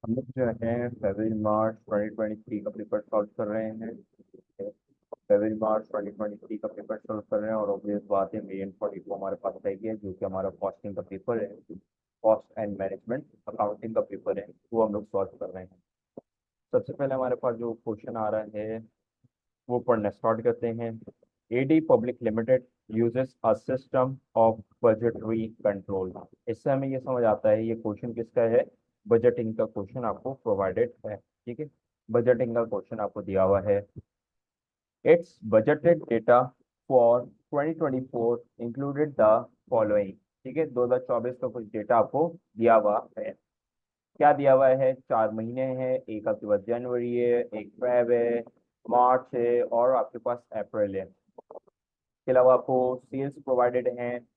हम लोग जो है फरवरी मार्च 2023 का पेपर सॉल्व कर रहे हैं। फरवरी मार्च 2023 का पेपर सॉल्व कर रहे हैं और ऑब्वियस बात है मेन 44 हमारे पास रह गया जो कि हमारा कॉस्टिंग का पेपर है। कॉस्ट एंड मैनेजमेंट अकाउंटिंग का पेपर है वो हम लोग सॉल्व कर रहे हैं। सबसे पहले हमारे पास जो क्वेश्चन आ रहा है वो पढ़ना स्टार्ट करते हैं। AD public limited uses a system of budgetary control. इससे हमें ये समझ आता है ये क्वेश्चन किसका है। बजटिंग का क्वेश्चन आपको प्रोवाइडेड है, ठीक है। बजटिंग का क्वेश्चन आपको दिया हुआ है। It's budgeted data for 2024 included the following. ठीक है, 2024 का कुछ डेटा आपको दिया हुआ है। क्या दिया हुआ है? 4 महीने हैं, एक आपके पास जनवरी है, एक फेब है, मार्च है और आपके पास अप्रैल है। इसके अलावा आपको सेल्स प्रोवाइडेड हैं,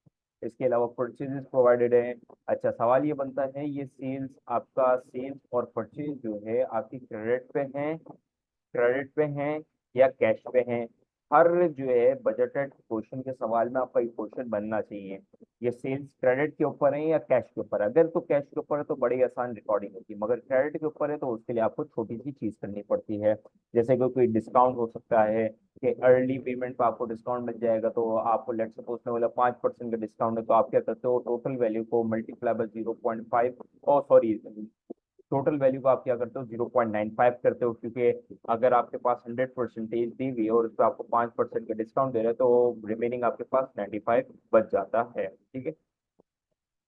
इसके अलावा परचेजेस प्रोवाइडेड हैं। अच्छा, सवाल ये बनता है ये सेल्स आपका सेल्स और परचेज जो है आपकी क्रेडिट पे हैं या कैश पे हैं। हर जो है बजटेड क्वेश्चन के सवाल में आपका ये क्वेश्चन बनना चाहिए। ये सेल्स क्रेडिट के ऊपर है या कैश के ऊपर है? अगर तो कैश के ऊपर है तो बड़ी आसान रिकॉर्डिंग होती है, मगर क्रेडिट के ऊपर है तो उसके लिए आपको छोटी सी चीज करनी पड़ती है। जैसे कि कोई डिस्काउंट हो सकता है कि अर्ली पेमेंट पर आपको डिस्काउंट मिल जाएगा, तो आपको लेट सपोज में बोला 5% का डिस्काउंट है, तो आप क्या करते हो टोटल वैल्यू को multiply by 0.5, oh sorry, total value को आप क्या करते हो 0.95 करते हो, क्योंकि अगर आपके पास 100% दी हुई है और उस पर आपको 5% का डिस्काउंट दे रहे हैं तो रिमेनिंग आपके पास 95 बच जाता है, ठीक है।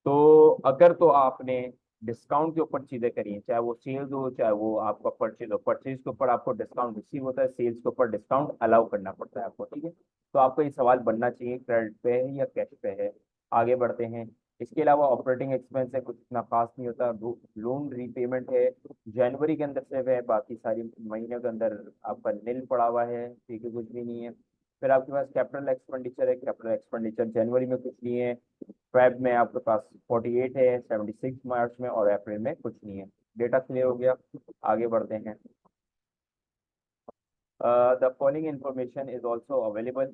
तो अगर तो आपने डिस्काउंट के ऊपर चीजें करी हैं, चाहे वो सेल्स हो चाहे वो आपका परचेज हो, परचेज के ऊपर आपको डिस्काउंट रिसीव होता है, सेल्स के ऊपर डिस्काउंट अलाउ करना पड़ता है आपको, ठीक है। तो आपको ये सवाल बनना चाहिए क्रेडिट पे है या कैश पे है। आगे बढ़ते हैं। इसके अलावा ऑपरेटिंग एक्सपेंस है, कुछ इतना खास नहीं होता। लोन रीपेमेंट है, जनवरी के अंदर से है, बाकी सारी महीने के अंदर आपका नील पड़ा हुआ है, ठीक है, कुछ भी नहीं है। फिर आपके पास कैपिटल एक्सपेंडिचर है, कैपिटल एक्सपेंडिचर जनवरी में कुछ नहीं है, फेब में आपके पास 48 है, 76 मार्च में और अप्रैल में कुछ नहीं है। डेटा क्लियर हो गया। आगे बढ़ते हैं। The following information is also available.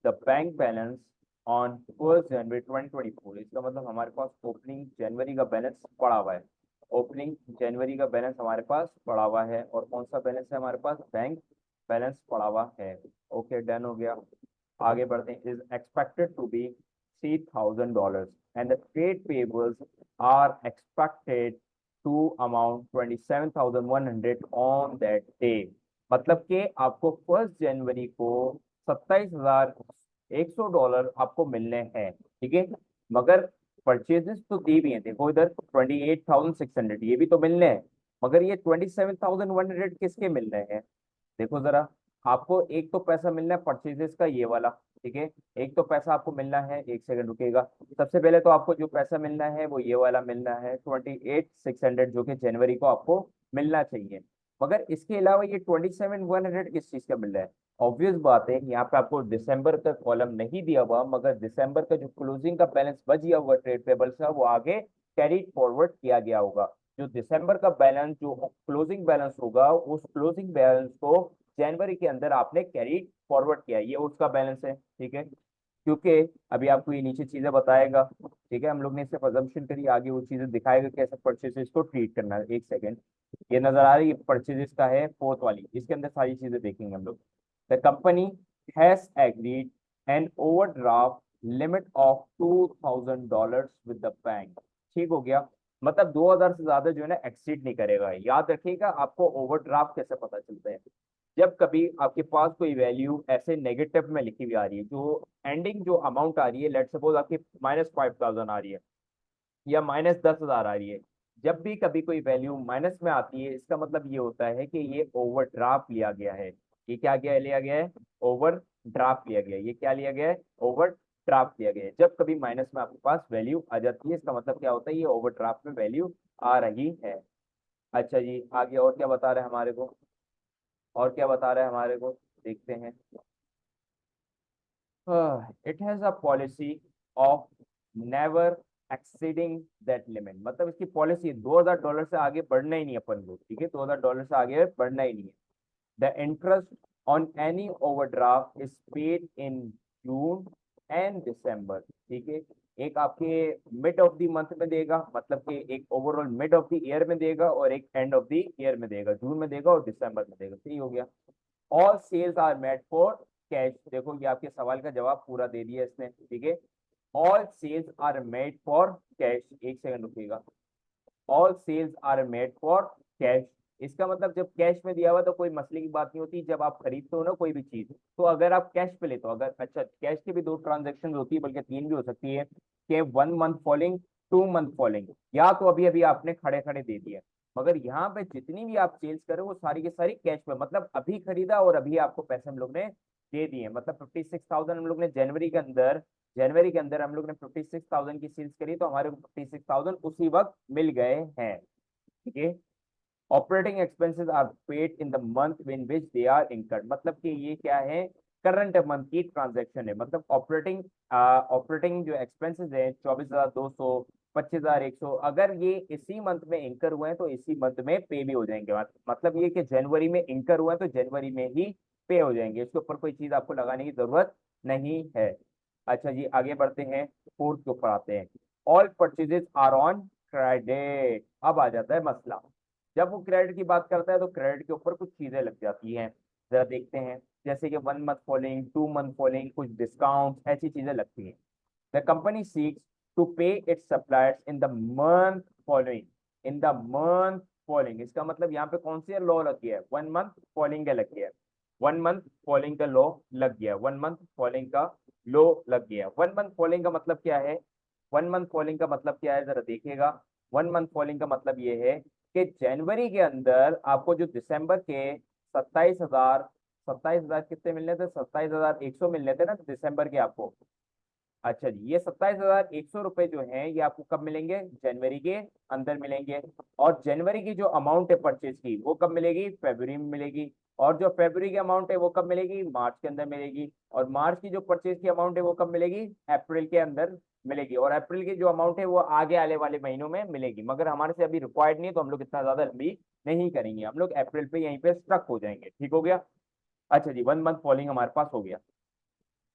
The bank balance on 1 January 2024। इसका मतलब हमारे पास ओपनिंग जनवरी का बैलेंस पड़ा हुआ है। ओपनिंग जनवरी का बैलेंस हमारे पास पड़ा हुआ है और कौन सा बैलेंस है हमारे पास? बैंक बैलेंस पड़ा हुआ है। ओके, डन हो गया। आगे बढ़ते हैं। Is expected to be $3,000 and the trade payables are expected to amount 27,100 on that day. मतलब कि आपको 1 जनवरी को $27,100 आपको मिलने हैं, ठीक है। मगर परचेजेस तो दी भी हैं, देखो इधर 28,600 ये भी तो मिलने हैं, मगर ये 27,100 किसके मिल रहे हैं? देखो जरा, आपको एक तो पैसा मिलना है परचेजेस का ये वाला, ठीक है। एक तो पैसा आपको मिलना है, एक सेकंड रुकेगा। सबसे पहले तो आपको जो पैसा मिलना है वो ये वाला मिलना है 28,600, जो कि जनवरी को आपको मिलना चाहिए। मगर इसके अलावा ये 27,100 किस चीज का मिल रहा है? ऑब्वियस बात है, यहाँ पे आपको दिसंबर का कॉलम नहीं दिया हुआ, मगर दिसंबर का जो क्लोजिंग का बैलेंस बच गया हुआ ट्रेड पेबल्स का वो आगे कैरी फॉरवर्ड किया गया होगा। जो दिसंबर का बैलेंस जो क्लोजिंग बैलेंस होगा उस क्लोजिंग बैलेंस को जनवरी के अंदर आपने कैरी फॉरवर्ड किया, ये उसका बैलेंस है, ठीक है। क्योंकि अभी आपको ये नीचे चीजें बताएगा, ठीक है। हम लोग ने सिर्फ अजम्पशन करी, आगे वो चीजें दिखाएगा कैसे परचेजेस को ट्रीट करना है। एक सेकंड, ये नजर आ रही है परचेजेस का है फोर्थ वाली, इसके अंदर सारी चीजें देखेंगे हम लोग। The company has agreed an overdraft limit of $2,000 with the bank. ठीक हो गया, मतलब 2,000 से ज्यादा जो है ना एक्सीड नहीं करेगा। याद रखिएगा, आपको ओवरड्राफ्ट कैसे पता चलता है? जब कभी आपके पास कोई वैल्यू ऐसे नेगेटिव में लिखी हुई आ रही है, जो एंडिंग जो अमाउंट आ रही है, लेट सपोज आपकी -5,000 आ रही है या -10,000 आ रही है, जब भी कभी कोई वैल्यू माइनस में आती है इसका मतलब ये होता है कि ये ओवरड्राफ्ट लिया गया है। ये क्या गया लिया गया है? ओवर ड्राफ्ट लिया गया है। ये क्या लिया गया है? ओवर ड्राफ्ट लिया गया है। जब कभी माइनस में आपके पास वैल्यू आ जाती है इसका मतलब क्या होता है? ये ओवरड्राफ्ट में वैल्यू आ रही है। अच्छा जी, आगे और क्या बता रहे हैं हमारे को? और क्या बता रहे हैं हमारे को? देखते हैं। It has a policy of never exceeding that limit. मतलब इसकी पॉलिसी $2,000 से आगे बढ़ना ही नहीं अपन को, ठीक है। $2,000 से आगे बढ़ना ही नहीं है। The interest on any overdraft is paid in June and December, ठीक है। एक आपके मिड ऑफ द मंथ में देगा, मतलब कि एक overall mid of the year में देगा, और एक एंड ऑफ द ईयर में देगा, जून में देगा और दिसंबर में देगा। सही हो गया। All sales are made for cash. देखो ये आपके सवाल का जवाब पूरा दे दिया इसने, ठीक है। All sales are made for cash, एक सेकंड रुकिएगा। All sales are made for cash, इसका मतलब जब कैश में दिया हुआ तो कोई मसले की बात नहीं होती। जब आप खरीदते हो ना कोई भी चीज, तो अगर आप कैश पे लेते हो, अगर अच्छा कैश की भी दो ट्रांजेक्शन होती है, बल्कि तीन भी हो सकती है, कि 1 मंथ फॉलोइंग, 2 मंथ फॉलोइंग, या तो अभी अभी आपने खड़े खड़े दे दिए। मगर यहाँ पे जितनी भी आप सेल्स करो वो सारी की सारी कैश पे, मतलब अभी खरीदा और अभी आपको पैसे हम लोग ने दे दिए। मतलब 56,000 हम लोग ने जनवरी के अंदर हम लोग ने 56,000 की सेल्स करी, तो हमारे को 56,000 उसी वक्त मिल गए हैं, ठीक है। Operating expenses are paid in the month in which they are incurred, मतलब कि ये क्या है, करंट मंथ की ट्रांजैक्शन है। मतलब ऑपरेटिंग जो एक्सपेंसेस है 24,200, 25,100, अगर ये इसी मंथ में इंकर हुए हैं तो इसी मंथ में पे भी हो जाएंगे। मतलब ये कि जनवरी में इंकर हुए हैं तो जनवरी में ही पे हो जाएंगे, इसके ऊपर कोई चीज आपको लगाने की जरूरत नहीं है। अच्छा जी आगे बढ़ते हैं, फोर्थ के ऊपर आते हैं। All purchases are on credit. अब आ जाता है मसला, जब वो क्रेडिट की बात करता है तो क्रेडिट के ऊपर कुछ चीजें लग जाती हैं, जरा देखते हैं। जैसे कि 1 मंथ फॉलोइंग, 2 मंथ फॉलोइंग, कुछ डिस्काउंट, ऐसी चीजें लगती हैं। द कंपनी सीक्स टू पे it's suppliers in the month following, in the month following, इसका मतलब यहाँ पे कौन सी लॉ लग गया है, 1 मंथ फॉलोइंग का लग गया है। 1 मंथ फॉलोइंग का लॉ लग गया, 1 मंथ फॉलोइंग का लॉ लग गया। 1 मंथ फॉलोइंग का मतलब क्या है, 1 मंथ फॉलोइंग का मतलब क्या है, जरा देखिएगा। 1 मंथ फॉलोइंग का मतलब ये है कि जनवरी के अंदर आपको जो दिसंबर के 27,000 कितने मिलने थे, 27,100 मिलने थे ना दिसंबर के आपको। अच्छा जी, ये 27,100 रुपए जो हैं ये आपको कब मिलेंगे, जनवरी के अंदर मिलेंगे। और जनवरी की जो अमाउंट है परचेज की वो कब मिलेगी, फरवरी में मिलेगी। और जो फरवरी की अमाउंट है वो कब मिलेगी, मार्च के अंदर मिलेगी। और मार्च की जो परचेज की अमाउंट है वो कब मिलेगी, अप्रैल के अंदर मिलेगी। और अप्रैल की जो अमाउंट है वो आगे आने वाले महीनों में मिलेगी, मगर हमारे से अभी रिक्वायर्ड नहीं है तो हम लोग इतना ज्यादा लंबी नहीं करेंगे, हम लोग अप्रैल पे यहीं पे स्ट्रक हो जाएंगे, ठीक हो गया। अच्छा जी, 1 मंथ फॉलोइंग हमारे पास हो गया।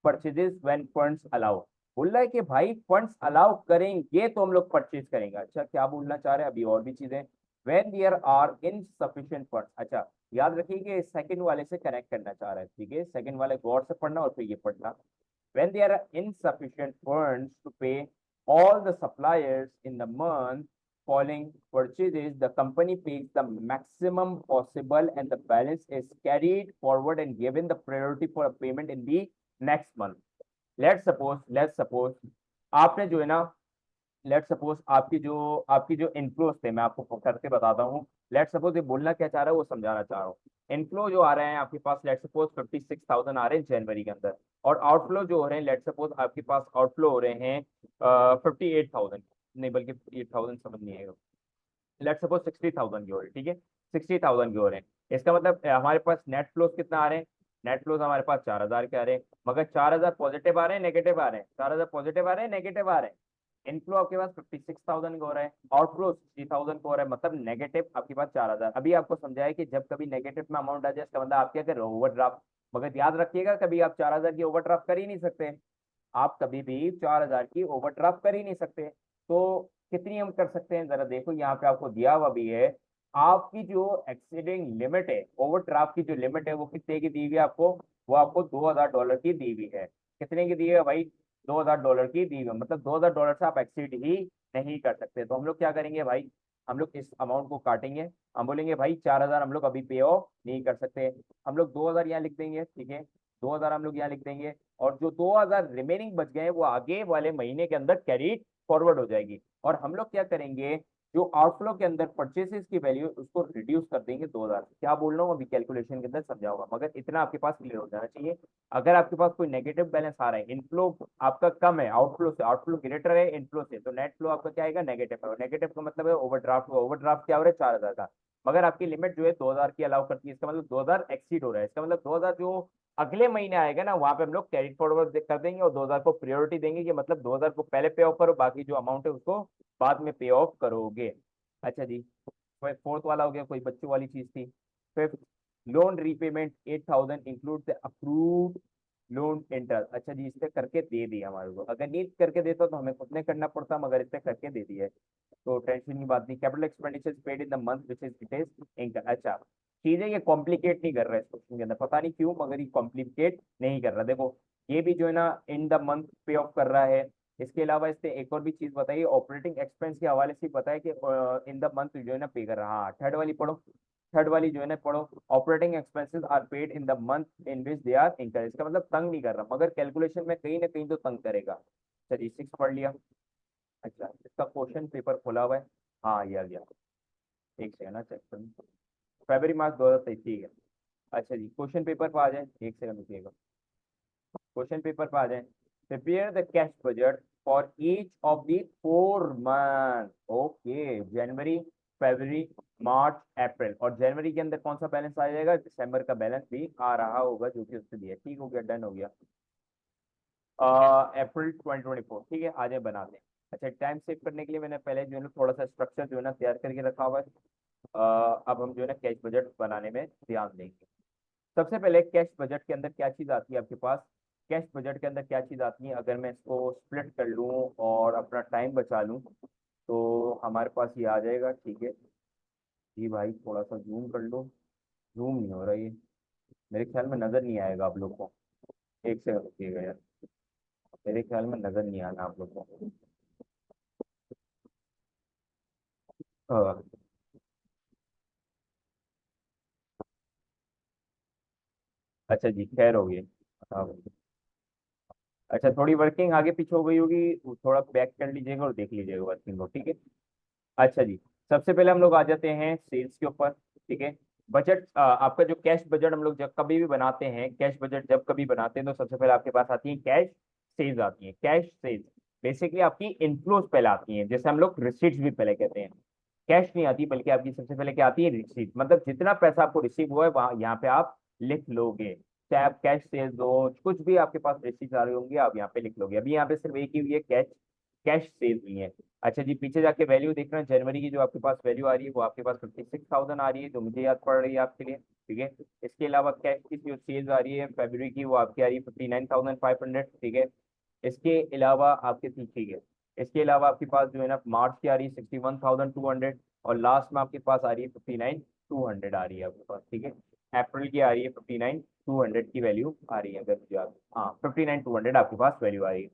परचेजेस व्हेन फंड्स अलाउ, बोल रहा है कि भाई फंड्स अलाउ करेंगे तो हम लोग परचेज करेंगे। अच्छा क्या बोलना चाह रहे हैं, अभी और भी चीजें। When there are insufficient funds, अच्छा याद रखिए कि सेकंड वाले से कनेक्ट करना चाह रहा है, ठीक है, सेकंड वाले गौर से पढ़ना और फिर ये पढ़ना। When there are insufficient funds to pay all the suppliers in the month following purchases, the company pays the maximum possible and the balance is carried forward and given the priority for a payment in the next month. Let's suppose आपने जो है ना, let suppose आपकी जो inflows थे, मैं आपको करके बताता हूँ। लेट सपोज ये बोलना क्या चाह रहा है वो समझाना चाह रहा हूँ। इनफ्लो जो आ रहे हैं आपके पास, लेट सपोज 56,000 आ रहे हैं जनवरी के अंदर, और आउटफ्लो जो हो रहे हैं, लेट सपोज आपके पास आउटफ्लो हो रहे हैं 58,000, नहीं बल्कि 8,000 समझ नहीं आएगा, लेट सपोज 60,000 के हो रहे हैं, ठीक है, 60,000 के हो रहे हैं। इसका मतलब हमारे पास नेट फ्लोज कितना आ रहे हैं, नेट फ्लोज हमारे पास 4,000 के आ रहे हैं। मगर 4,000 पॉजिटिव आ रहे हैं नेगेटिव आ रहे हैं, 4,000 पॉजिटिव आ रहे हैं नेगेटिव आ रहे हैं। इनफ्लो आपके पास 56,000 का हो रहा है, आउटफ्लो 60,000 का हो रहा है, मतलब नेगेटिव आपके पास 4,000। अभी आपको समझाया कि जब कभी नेगेटिव में अमाउंट आ जाए इसका मतलब आप क्या कर रहे हो, ओवरड्राफ्ट। मगर याद रखिएगा कभी आप 4,000 की ओवरड्राफ्ट कर ही नहीं सकते, आप कभी भी 4,000 की ओवरड्राफ्ट कर ही नहीं सकते। तो कितनी हम कर सकते हैं, जरा देखो यहाँ पे आपको दिया हुआ भी है। आपकी जो एक्सीडिंग लिमिट है, ओवरड्राफ्ट की जो लिमिट है वो कितने की दी हुई है आपको, वो आपको $2,000 की दी हुई है। कितने की दी है भाई, $2,000 की दी हुई है, मतलब $2,000 से आप एक्सीड ही नहीं कर सकते। तो हम लोग क्या करेंगे भाई, हम लोग इस अमाउंट को काटेंगे, हम बोलेंगे भाई 4,000 हम लोग अभी पे ऑफ नहीं कर सकते, हम लोग 2,000 यहाँ लिख देंगे, ठीक है, 2,000 हम लोग यहाँ लिख देंगे। और जो 2,000 रिमेनिंग बच गए हैं वो आगे वाले महीने के अंदर कैरी फॉरवर्ड हो जाएगी। और हम लोग क्या करेंगे, जो आउटफ्लो के अंदर परचेसेस की वैल्यू उसको रिड्यूस कर देंगे 2,000। क्या बोल रहा हूँ अभी कैलकुलेशन के अंदर समझाऊंगा, मगर इतना आपके पास क्लियर हो जाना चाहिए। अगर आपके पास कोई नेगेटिव बैलेंस आ रहा है, इनफ्लो आपका कम है आउटफ्लो से, आउटफ्लो ग्रेटर है इनफ्लो से, तो नेट फ्लो आपका क्या आएगा, नेगेटिव है। नेगेटिव का मतलब है ओवरड्राफ्ट, ओवरड्राफ्ट क्या हो रहा है, 4,000 का। मगर आपकी लिमिट जो है 2,000 की अलाउ करती है, इसका मतलब 2,000 एक्सीड हो रहा है, इसका मतलब 2,000 जो अगले महीने आएगा ना वहां पे हम लोग कैरी फॉरवर्ड कर देंगे और 2,000 को प्रायोरिटी देंगे, कि मतलब 2,000 को पहले पे ऑफ करो, बाकी जो अमाउंट है उसको बाद में पे ऑफ करोगे। अच्छा जी, फोर्थ वाला हो गया, कोई बच्चों वाली चीज थी। Fifth, loan repayment 8,000 include the approved loan interest, अच्छा जी इससे करके दे दिया हमारे को, अगर नीट करके देता तो हमें खुद नहीं करना पड़ता, मगर इससे करके दे दिया है तो टेंशन की बात नहीं। Capital expenditure paid in the month which is it is income. अच्छा चीजें ये कॉम्प्लिकेट नहीं कर रहा है इस क्वेश्चन के अंदर, पता नहीं क्यों मगर ये कॉम्प्लिकेट नहीं कर रहा। देखो ये भी जो है ना इन द मंथ पे ऑफ कर रहा है। इसके अलावा इससे एक और भी चीज बताइए, ऑपरेटिंग एक्सपेंस के हवाले से बताया कि इन द मंथ जो है ना पे कर रहा। हाँ थर्ड वाली पढ़ो, थर्ड वाली जो है ना पढ़ो, operating expenses are paid in the month in which they are incurred. इसका मतलब तंग नहीं कर रहा, मगर कैलकुलेशन में कहीं ना कहीं तो तंग करेगा। चलिए 6 पढ़ लिया। अच्छा इसका क्वेश्चन पेपर खोला हुआ है, हाँ ये आ गया, एक सेकंड ना चेक करूँ। फरवरी मार्च 2023, ठीक है। अच्छा जी क्वेश्चन पेपर पर आ जाए, एक सेकंड रुकिएगा, क्वेश्चन पेपर पर आ जाए। Prepare the cash budget for each of the 4 month. Okay जनवरी, फरवरी, मार्च, अप्रैल, और जनवरी के अंदर कौन सा बैलेंस आ जाएगा, दिसंबर का बैलेंस भी आ रहा होगा जो कि उससे दिया। ठीक हो गया, डन हो गया। अप्रैल 2024, ठीक है, आगे बनाते हैं। अच्छा टाइम सेव करने के लिए मैंने पहले जो है ना थोड़ा सा स्ट्रक्चर जो है ना तैयार करके रखा हुआ है। अब हम जो है ना कैश बजट बनाने में ध्यान देंगे। सबसे पहले कैश बजट के अंदर क्या चीज आती है आपके पास, कैश बजट के अंदर क्या चीज आती है, अगर मैं इसको स्प्लिट कर लूँ और अपना टाइम बचा लूँ तो हमारे पास ये आ जाएगा। ठीक है जी भाई, थोड़ा सा जूम कर लो, जूम नहीं हो रहा ये, मेरे ख्याल में नजर नहीं आएगा आप लोग को, एक सेकंड रुकिएगा यार, मेरे ख्याल में नजर नहीं आना आप लोग को। हाँ, अच्छा जी खैर हो गई। हाँ, अच्छा थोड़ी वर्किंग आगे पीछे हो गई होगी, वो थोड़ा बैक कर लीजिएगा और देख लीजिएगा वर्किंग को, ठीक है। अच्छा जी सबसे पहले हम लोग आ जाते हैं सेल्स के ऊपर, ठीक है। बजट आपका जो कैश बजट हम लोग जब कभी भी बनाते हैं, कैश बजट जब कभी बनाते हैं तो सबसे पहले आपके पास आती है कैश सेल्स, आती है कैश सेल्स। बेसिकली आपकी इनफ्लोज पहले आती है, जैसे हम लोग रिसीट्स भी पहले कहते हैं। कैश नहीं आती बल्कि आपकी सबसे पहले क्या आती है, रिसीट, मतलब जितना पैसा आपको रिसीव हुआ है वहां यहाँ पे आप लिख लोगे। चाहे आप कैश सेल्स दो, कुछ भी आपके पास रिसीट आ रही होंगी आप यहाँ पे लिख लोगे। अभी यहाँ पे सिर्फ एक ही हुई है, कैश कैश सेल्स हुई है। अच्छा जी पीछे जाके वैल्यू देखना, जनवरी की जो आपके पास वैल्यू आ रही है वो आपके पास 56,000 आ रही है, जो मुझे याद पड़ रही है आपके लिए, ठीक है। इसके अलावा कैश की जो सेल्स आ रही है फरवरी की वो आपकी आ रही है 59,500, ठीक है। इसके अलावा आपके, ठीक है, इसके अलावा आपके पास जो है ना मार्च की आ रही है 61,200, और लास्ट में आपके पास आ रही है 59,200 आ रही है आपके पास, ठीक है। अप्रैल की आ रही है 59,200 की वैल्यू आ रही है, अगर मुझे याद, हाँ 59,200 आपके पास वैल्यू आ रही है।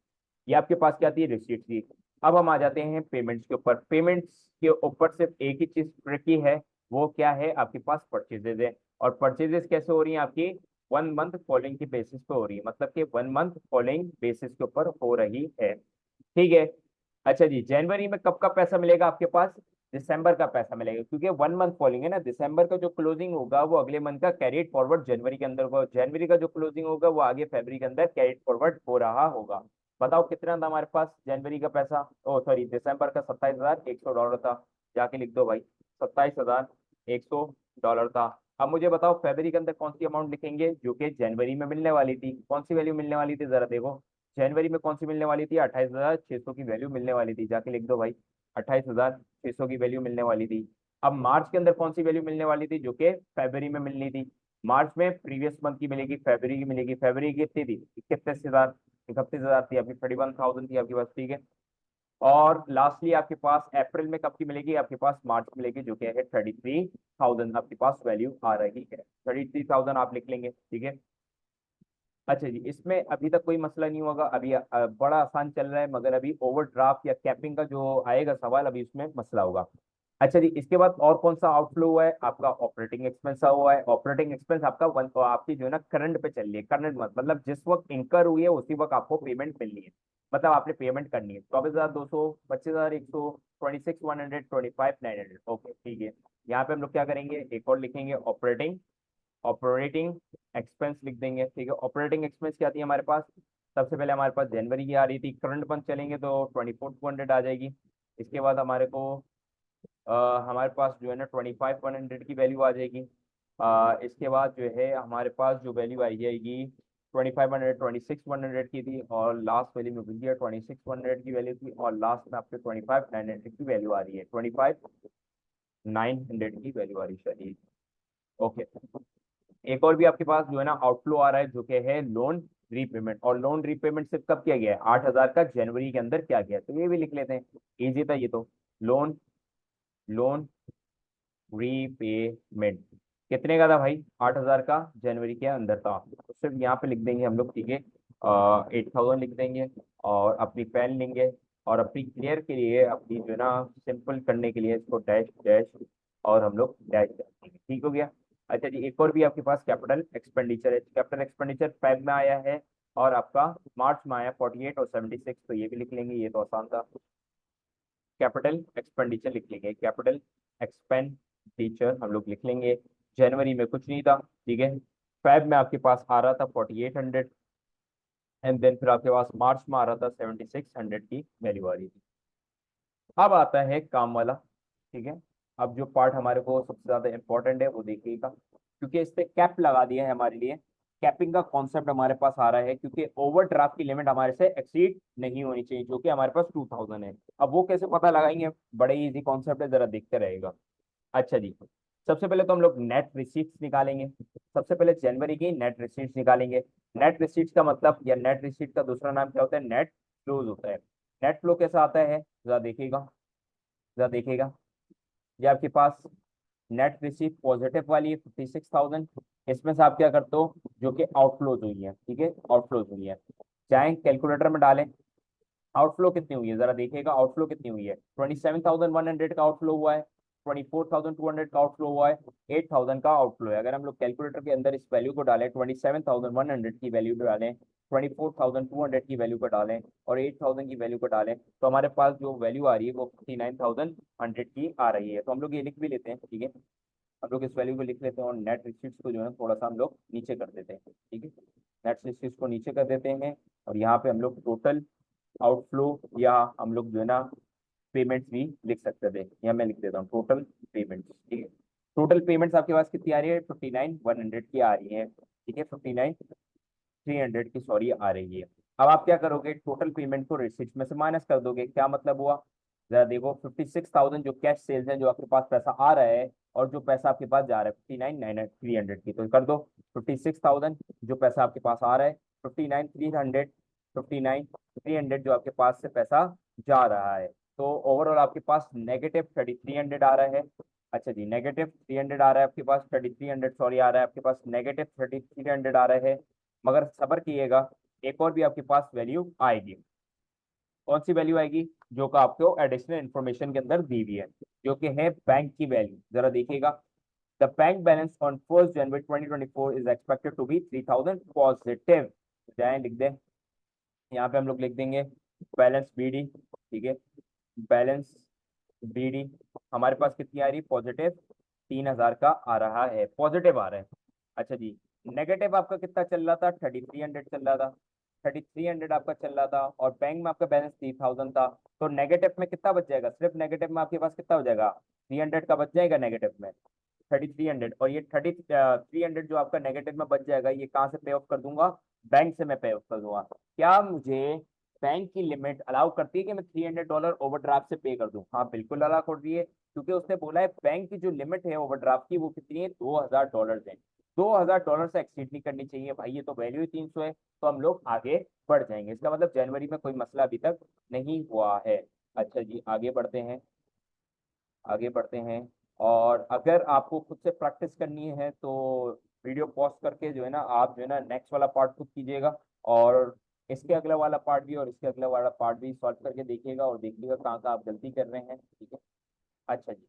ये आपके पास क्या आती है, रिसीट की। अब हम आ जाते हैं पेमेंट्स के ऊपर। पेमेंट्स के ऊपर सिर्फ एक ही चीज ट्रिकी है, वो क्या है, आपके पास परचेजेज है। और परचेजेज कैसे हो रही है आपकी, 1 मंथ फॉलोइंग के बेसिस पे हो रही है, मतलब कि 1 मंथ फॉलोइंग बेसिस के ऊपर हो रही है, ठीक है। अच्छा जी जनवरी में कब का पैसा मिलेगा आपके पास, दिसंबर का पैसा मिलेगा, क्योंकि 1 मंथ फॉलोइंग है ना, दिसंबर का जो क्लोजिंग होगा वो अगले मंथ का कैरिड फॉरवर्ड जनवरी के अंदर होगा, जनवरी का जो क्लोजिंग होगा वो आगे फरवरी के अंदर कैरिड फॉरवर्ड हो रहा होगा। बताओ कितना था हमारे पास जनवरी का पैसा, ओ सॉरी दिसंबर का, $27,100 था। जाके लिख दो भाई, $27,100 था। अब मुझे बताओ फरवरी के अंदर कौन सी अमाउंट लिखेंगे जो कि जनवरी में मिलने वाली थी, कौन सी वैल्यू मिलने वाली थी जरा देखो। जनवरी में कौन सी मिलने वाली थी, 28,600 की वैल्यू मिलने वाली थी, जाके लिख दो भाई, 28,600 की वैल्यू मिलने वाली थी। अब मार्च के अंदर कौन सी वैल्यू मिलने वाली थी जो कि फरवरी में मिलनी थी, मार्च में प्रीवियस मंथ की मिलेगी, फरवरी की मिलेगी, फरवरी की कितनी थी, 31,000, 31,000 थी आपकी, 31,000 थी आपके पास, ठीक है। और लास्टली आपके पास अप्रैल में कब की मिलेगी, आपके पास मार्च में मिलेगी जो कि है 33,000 आपके पास वैल्यू आ रही है, 33,000 आप लिख लेंगे, ठीक है। अच्छा जी इसमें अभी तक कोई मसला नहीं होगा, अभी बड़ा आसान चल रहा है, मगर अभी ओवरड्राफ्ट या कैपिंग का जो आएगा सवाल अभी उसमें मसला होगा। अच्छा जी इसके बाद और कौन सा आउटफ्लो हुआ है, आपका ऑपरेटिंग एक्सपेंस हुआ है। ऑपरेटिंग एक्सपेंस आपका वन तो आपकी जो है ना करंट पे चल रही है, करंट मतलब जिस वक्त इंकर हुई है उसी वक्त आपको पेमेंट मिलनी है, मतलब आपने पेमेंट करनी है। 24,200, 25,100, 26,100, 25,900, ओके ठीक है। यहाँ पे हम लोग क्या करेंगे, एक और लिखेंगे ऑपरेटिंग, ऑपरेटिंग एक्सपेंस लिख देंगे, ठीक है। ऑपरेटिंग एक्सपेंस क्या आती है हमारे पास, सबसे पहले हमारे पास जनवरी की आ रही थी, करंट मंथ चलेंगे तो 24,200 आ जाएगी। इसके बाद हमारे को हमारे पास जो है ना 25,100 की वैल्यू आ जाएगी। इसके बाद जो है हमारे पास जो वैल्यू आई जाएगी 25,100, 26,100 की थी, और लास्ट वैल्यू में भूल 26,100 की वैल्यू थी, और लास्ट में आपके 25,900 की वैल्यू आ रही है, 25,900 की वैल्यू आ रही है, ओके। एक और भी आपके पास जो है ना आउटफ्लो आ रहा है जो कि है लोन रीपेमेंट, और लोन रीपेमेंट सिर्फ कब किया गया है, 8,000 का जनवरी के अंदर किया गया है। तो ये भी लिख लेते हैं, इजी था ये तो। लोन लोन रीपेमेंट कितने का था भाई, 8,000 का जनवरी के अंदर था, तो सिर्फ यहाँ पे लिख देंगे हम लोग, ठीक है, 8,000 लिख देंगे, और अपनी पेन लेंगे, और अपनी क्लियर के लिए, अपनी जो है ना सिंपल करने के लिए इसको डैश डैश, और हम लोग डैश देंगे, ठीक हो गया। अच्छा जी, एक और भी आपके पास कैपिटल एक्सपेंडिचर है। कैपिटल एक्सपेंडिचर फेब में आया है, और आपका मार्च में आया 48 और 76, तो ये भी लिख लेंगे, ये तो आसान था। कैपिटल एक्सपेंडिचर लिख लेंगे, कैपिटल एक्सपेंडिचर हम लोग लिख लेंगे। जनवरी में कुछ नहीं था, ठीक है। फेब में आपके पास आ रहा था 4800, एंड देन फिर आपके पास मार्च में आ रहा था 7600 की वैल्यू आ रही थी। अब आता है काम वाला, ठीक है। अब जो पार्ट हमारे को सबसे ज्यादा इंपॉर्टेंट है वो देखिएगा, क्योंकि इस पे कैप लगा दिया है हमारे लिए। कैपिंग का कॉन्सेप्ट हमारे पास आ रहा है, क्योंकि ओवरड्राफ्ट की लिमिट हमारे से एक्सीड नहीं होनी चाहिए, जो कि हमारे पास 2000 है। अब वो कैसे पता लगाएंगे, बड़े इजी कॉन्सेप्ट है, जरा देखते रहेगा। अच्छा जी, सबसे पहले तो हम लोग नेट रिसीट्स निकालेंगे। सबसे पहले जनवरी की नेट रिसीट्स निकालेंगे। नेट रिसीट्स का मतलब, या नेट रिसीट का दूसरा नाम क्या होता है, नेट फ्लोज होता है। नेट फ्लो कैसा आता है, जरा देखिएगा, जरा देखिएगा। ये आपके पास नेट रिसीट पॉजिटिव वाली है 56,000। इसमें से आप क्या करते हो, जो कि आउटफ्लोज हुई है, ठीक है, आउटफ्लोज हुई है, चाहे कैलकुलेटर में डालें। आउटफ्लो कितनी हुई है, जरा देखिएगा, आउटफ्लो कितनी हुई है, 27,100 का आउटफ्लो हुआ है, 24,200 का आउटफ्लो हुआ है, 8,000 का आउटफ्लो है। अगर हम लोग कैलकुलेटर के अंदर इस वैल्यू को डालें, 27,100 की वैल्यू डालें, 24,200 की वैल्यू को डालें, और 8,000 की वैल्यू को डालें, तो हमारे पास जो वैल्यू आ रही है वो 59,100 की आ रही है। तो हम लोग ये लिख भी लेते हैं, ठीक है, हम लोग इस वैल्यू को लिख लेते हैं, और नेट रिसीट्स को जो है थोड़ा सा हम लोग नीचे कर देते हैं, ठीक है। नेट रिसीट्स को नीचे कर देते हैं, और यहाँ पे हम लोग टोटल आउटफ्लो, या हम लोग जो है ना पेमेंट्स भी लिख सकते थे, यहाँ मैं लिख देता हूँ टोटल पेमेंट्स, ठीक है। टोटल पेमेंट्स आपके पास कितनी आ रही है, 59,100 की आ रही है, ठीक है, 59,300 की, सॉरी, आ रही है। अब आप क्या करोगे, टोटल पेमेंट को रिसिप्ट में से माइनस कर दोगे। क्या मतलब हुआ, जरा देखो, 56,000 जो कैश सेल्स है, जो आपके पास पैसा आ रहा है, और जो पैसा आपके पास जा रहा है 59,300 की, तो कर दो 56,000 जो पैसा आपके पास आ रहा है, 59,300, 59,300 जो आपके पास से पैसा जा रहा है, तो ओवरऑल आपके पास -3300 आ रहा है। अच्छा जी, -300 आ रहा है आपके पास, 3300, सॉरी, आ रहा है आपके पास -3300 आ रहा है। मगर सब्र कीजिएगा, एक और भी आपके पास वैल्यू आएगी। कौन सी वैल्यू आएगी, जो कि आपको एडिशनल इन्फॉर्मेशन के अंदर दी हुई है, जो कि है बैंक की वैल्यू। जरा देखिएगा, the bank balance on 1 January 2024 is expected to be 3,000 positive. जाए लिख दें, यहाँ पे हम लोग लिख देंगे बैलेंस बीडी, ठीक है, बैलेंस बीडी हमारे पास कितनी आ रही है, पॉजिटिव 3,000 का आ रहा है, पॉजिटिव आ रहा है। अच्छा जी, नेगेटिव आपका कितना चल रहा था, 3,300 चल रहा था, 3,300 आपका चल रहा था, और बैंक में आपका बैलेंस 3,000 था। तो नेगेटिव में कितना बच जाएगा, सिर्फ नेगेटिव में आपके पास कितना हो जाएगा, 300 का बच जाएगा नेगेटिव में, 3,300। और ये 3,300 जो आपका नेगेटिव में बच जाएगा, ये कहाँ से पे ऑफ कर दूंगा, बैंक से मैं पे ऑफ कर दूंगा। क्या मुझे बैंक की लिमिट अलाउ करती है कि मैं $300 ओवरड्राफ्ट से पे कर दूं, हाँ बिल्कुल अलाउ कर रही है, क्योंकि उसने बोला है बैंक की जो लिमिट है ओवरड्राफ्ट की वो कितनी है, $2,000 है। $2,000 से एक्सीड नहीं करनी चाहिए भाई, ये तो वैल्यू ही 300 है, तो हम लोग आगे बढ़ जाएंगे। इसका मतलब जनवरी में कोई मसला अभी तक नहीं हुआ है। अच्छा जी, आगे बढ़ते हैं, आगे बढ़ते हैं। और अगर आपको खुद से प्रैक्टिस करनी है तो वीडियो पॉज करके जो है ना, आप जो है ना नेक्स्ट वाला पार्ट खुद कीजिएगा, और इसके अगला वाला पार्ट भी और इसके अगला वाला पार्ट भी सॉल्व करके देखिएगा, और देखिएगा कहाँ कहाँ आप गलती कर रहे हैं, ठीक है। अच्छा जी,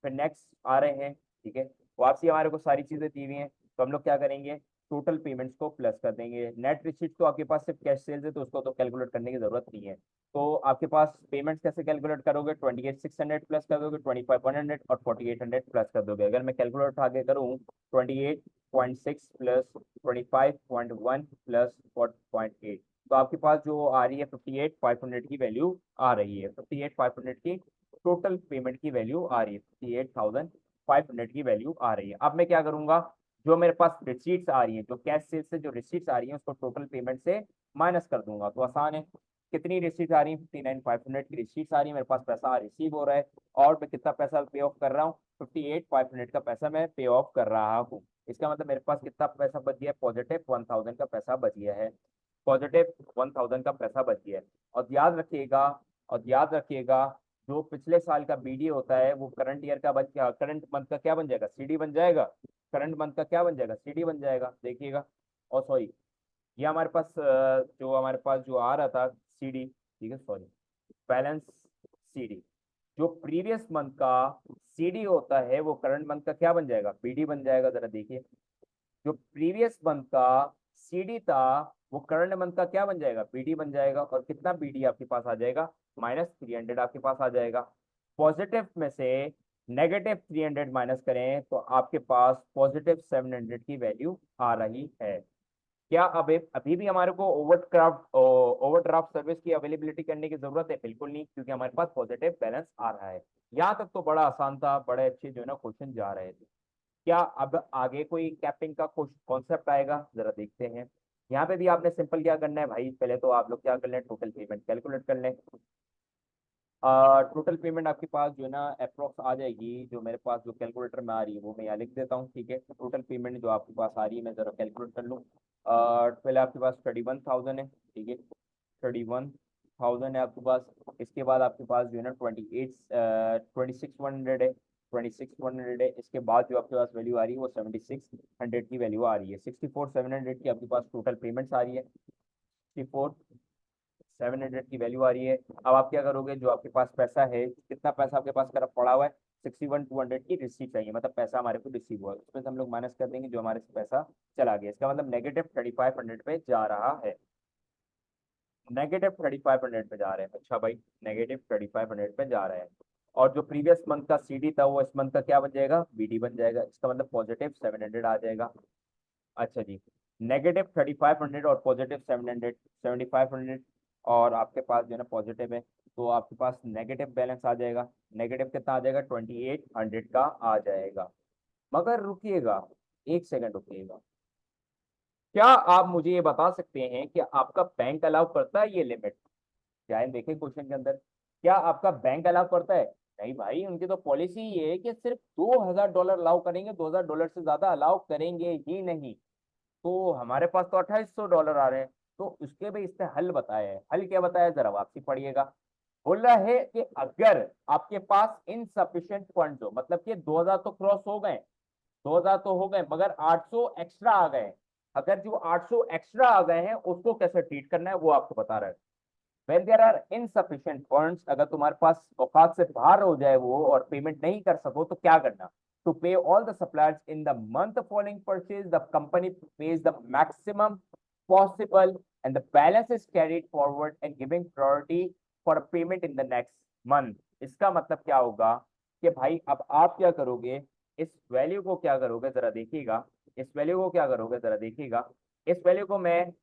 फिर नेक्स्ट आ रहे हैं, ठीक है, वापसी हमारे को सारी चीजें दी हुई हैं, तो हम लोग क्या करेंगे, टोटल पेमेंट्स को प्लस कर देंगे। नेट रिसीट तो आपके पास सिर्फ कैश सेल्स है, तो उसको तो कैलकुलेट करने की जरूरत नहीं है। तो आपके पास पेमेंट्स कैसे कैलकुलेट करोगे, 28,600 प्लस कर दोगे, 25,100 और 4,800 प्लस कर दोगे। अगर मैं कैलकुलेटर आगे करूँ, 28.6 प्लस 25.1 प्लस 4.8, तो आपके पास जो आ रही है 58,500 की वैल्यू आ रही है, 58,500 की टोटल पेमेंट की वैल्यू आ रही है, 58,500 की वैल्यू आ रही है। अब मैं क्या करूंगा, जो मेरे पास रिसीट्स आ रही है, जो कैश सेल्स से जो रिसीट्स आ रही है, उसको टोटल पेमेंट से माइनस कर दूंगा, तो आसान है। कितनी रिसीट्स आ रही है, 59,500 की रिसीट्स आ रही है, मेरे पास पैसा रिसीव हो रहा है, और मैं कितना पैसा पे ऑफ कर रहा हूँ, 58,500 का पैसा मैं पे ऑफ कर रहा हूँ। इसका मतलब मेरे पास कितना पैसा बच गया है, पॉजिटिव 1000 का पैसा बच गया है, पॉजिटिव 1000 का पैसा बच गया है। और याद रखिएगा, और याद रखिएगा, जो पिछले साल का बीडी होता है वो करंट ईयर का बच गया, करंट मंथ का क्या बन जाएगा, सीडी बन जाएगा, करंट मंथ का क्या बन जाएगा, सीडी बन जाएगा, देखिएगा। और सॉरी, ये हमारे पास जो हमारे पास जो आ रहा था सीडी, ठीक है, सॉरी, बैलेंस सीडी, जो प्रीवियस मंथ का सीडी होता है वो करंट मंथ का क्या बन जाएगा, बीडी बन जाएगा। जरा देखिए, जो प्रीवियस मंथ का सीडी था वो करंट मंथ का क्या बन जाएगा, बीडी बन जाएगा। और कितना बीडी आपके पास आ जाएगा, -300 आपके पास आ जाएगा। पॉजिटिव में से -300 माइनस करें तो आपके पास +700 की वैल्यू आ रही है। क्या अभी भी हमारे को ओवरड्राफ्ट सर्विस की अवेलेबिलिटी करने की जरूरत है? बिल्कुल नहीं, क्योंकि हमारे पास पॉजिटिव बैलेंस आ रहा है। यहाँ तक तो बड़ा आसान था, बड़े अच्छे जो है ना क्वेश्चन जा रहे थे। क्या अब आगे कोई कैपिंग का कॉन्सेप्ट आएगा, जरा देखते हैं। यहाँ पे भी आपने सिंपल क्या करना है भाई, पहले तो आप लोग क्या कर लें, टोटल पेमेंट कैलकुलेट कर लें। टोटल पेमेंट आपके पास जो है ना अप्रोक्स आ जाएगी, जो मेरे पास जो कैलकुलेटर में आ रही है वो मैं यहाँ लिख देता हूँ, ठीक है। टोटल पेमेंट जो आपके पास आ रही है मैं जरा कैलकुलेट कर लूँ। पहले आपके पास 31,000 है, ठीक है, 31,000 है आपके पास। इसके बाद आपके पास जो है ना 26,100 है, 26,100 है। इसके बाद जो आपके पास वैल्यू आ रही है वो 7600 की वैल्यू आ रही है। 64,700 की आपके पास टोटल पेमेंट्स आ रही है, 64,700 की वैल्यू आ रही है। अब आप क्या करोगे, जो आपके पास पैसा है, कितना पैसा आपके पास कर पड़ा हुआ है, 61,200 की रिसीव चाहिए, मतलब पैसा हमारे को रिसीव हुआ है, उसमें से हम लोग माइनस कर देंगे जो हमारे से पैसा चला गया। इसका मतलब -3500 पे जा रहा है, -3500 पे जा रहे हैं। अच्छा भाई, -3500 पे जा रहे हैं। और जो प्रीवियस मंथ का सीडी था वो इस मंथ का क्या बन जाएगा, बीडी बन जाएगा। इसका मतलब +700 आ जाएगा। अच्छा जी, -3500 और +700, 7500, और आपके पास जो है ना पॉजिटिव है, तो आपके पास नेगेटिव बैलेंस आ जाएगा। नेगेटिव कितना आ जाएगा, 2800 का आ जाएगा। मगर रुकिएगा, एक सेकंड रुकिएगा, क्या आप मुझे ये बता सकते हैं कि आपका बैंक अलाउ करता है ये लिमिट? क्या है, देखें क्वेश्चन के अंदर, क्या आपका बैंक अलाउ करता है? नहीं भाई, उनकी तो पॉलिसी ये है कि सिर्फ $2000 अलाउ करेंगे, $2000 से ज्यादा अलाउ करेंगे ही नहीं। तो हमारे पास तो $2800 आ रहे हैं। तो उसके भी इसने हल बताया है। हल क्या बताया, जरा वापसी पढ़िएगा। बोल रहा है कि अगर आपके पास इनसफिशिएंट फंड्स हो, मतलब कि 2000 तो क्रॉस हो गए, 2000 तो हो गए, मगर 800 एक्स्ट्रा आ गए। अगर जो 800 एक्स्ट्रा आ गए हैं उसको कैसे ट्रीट करना है वो आपको बता रहा है। when there are insufficient funds, अगर तुम्हारे पास औकात से बाहर हो जाए वो और पेमेंट नहीं कर सको तो क्या करना, to pay all the suppliers in the month following purchase the company pays the maximum possible and the balance is carried forward and giving priority for a payment in the next month। इसका मतलब क्या होगा कि भाई अब आप क्या करोगे, इस वैल्यू को क्या करोगे जरा देखिएगा, इस वैल्यू को क्या करोगे जरा देखिएगा। इस वैल्यू को मैं,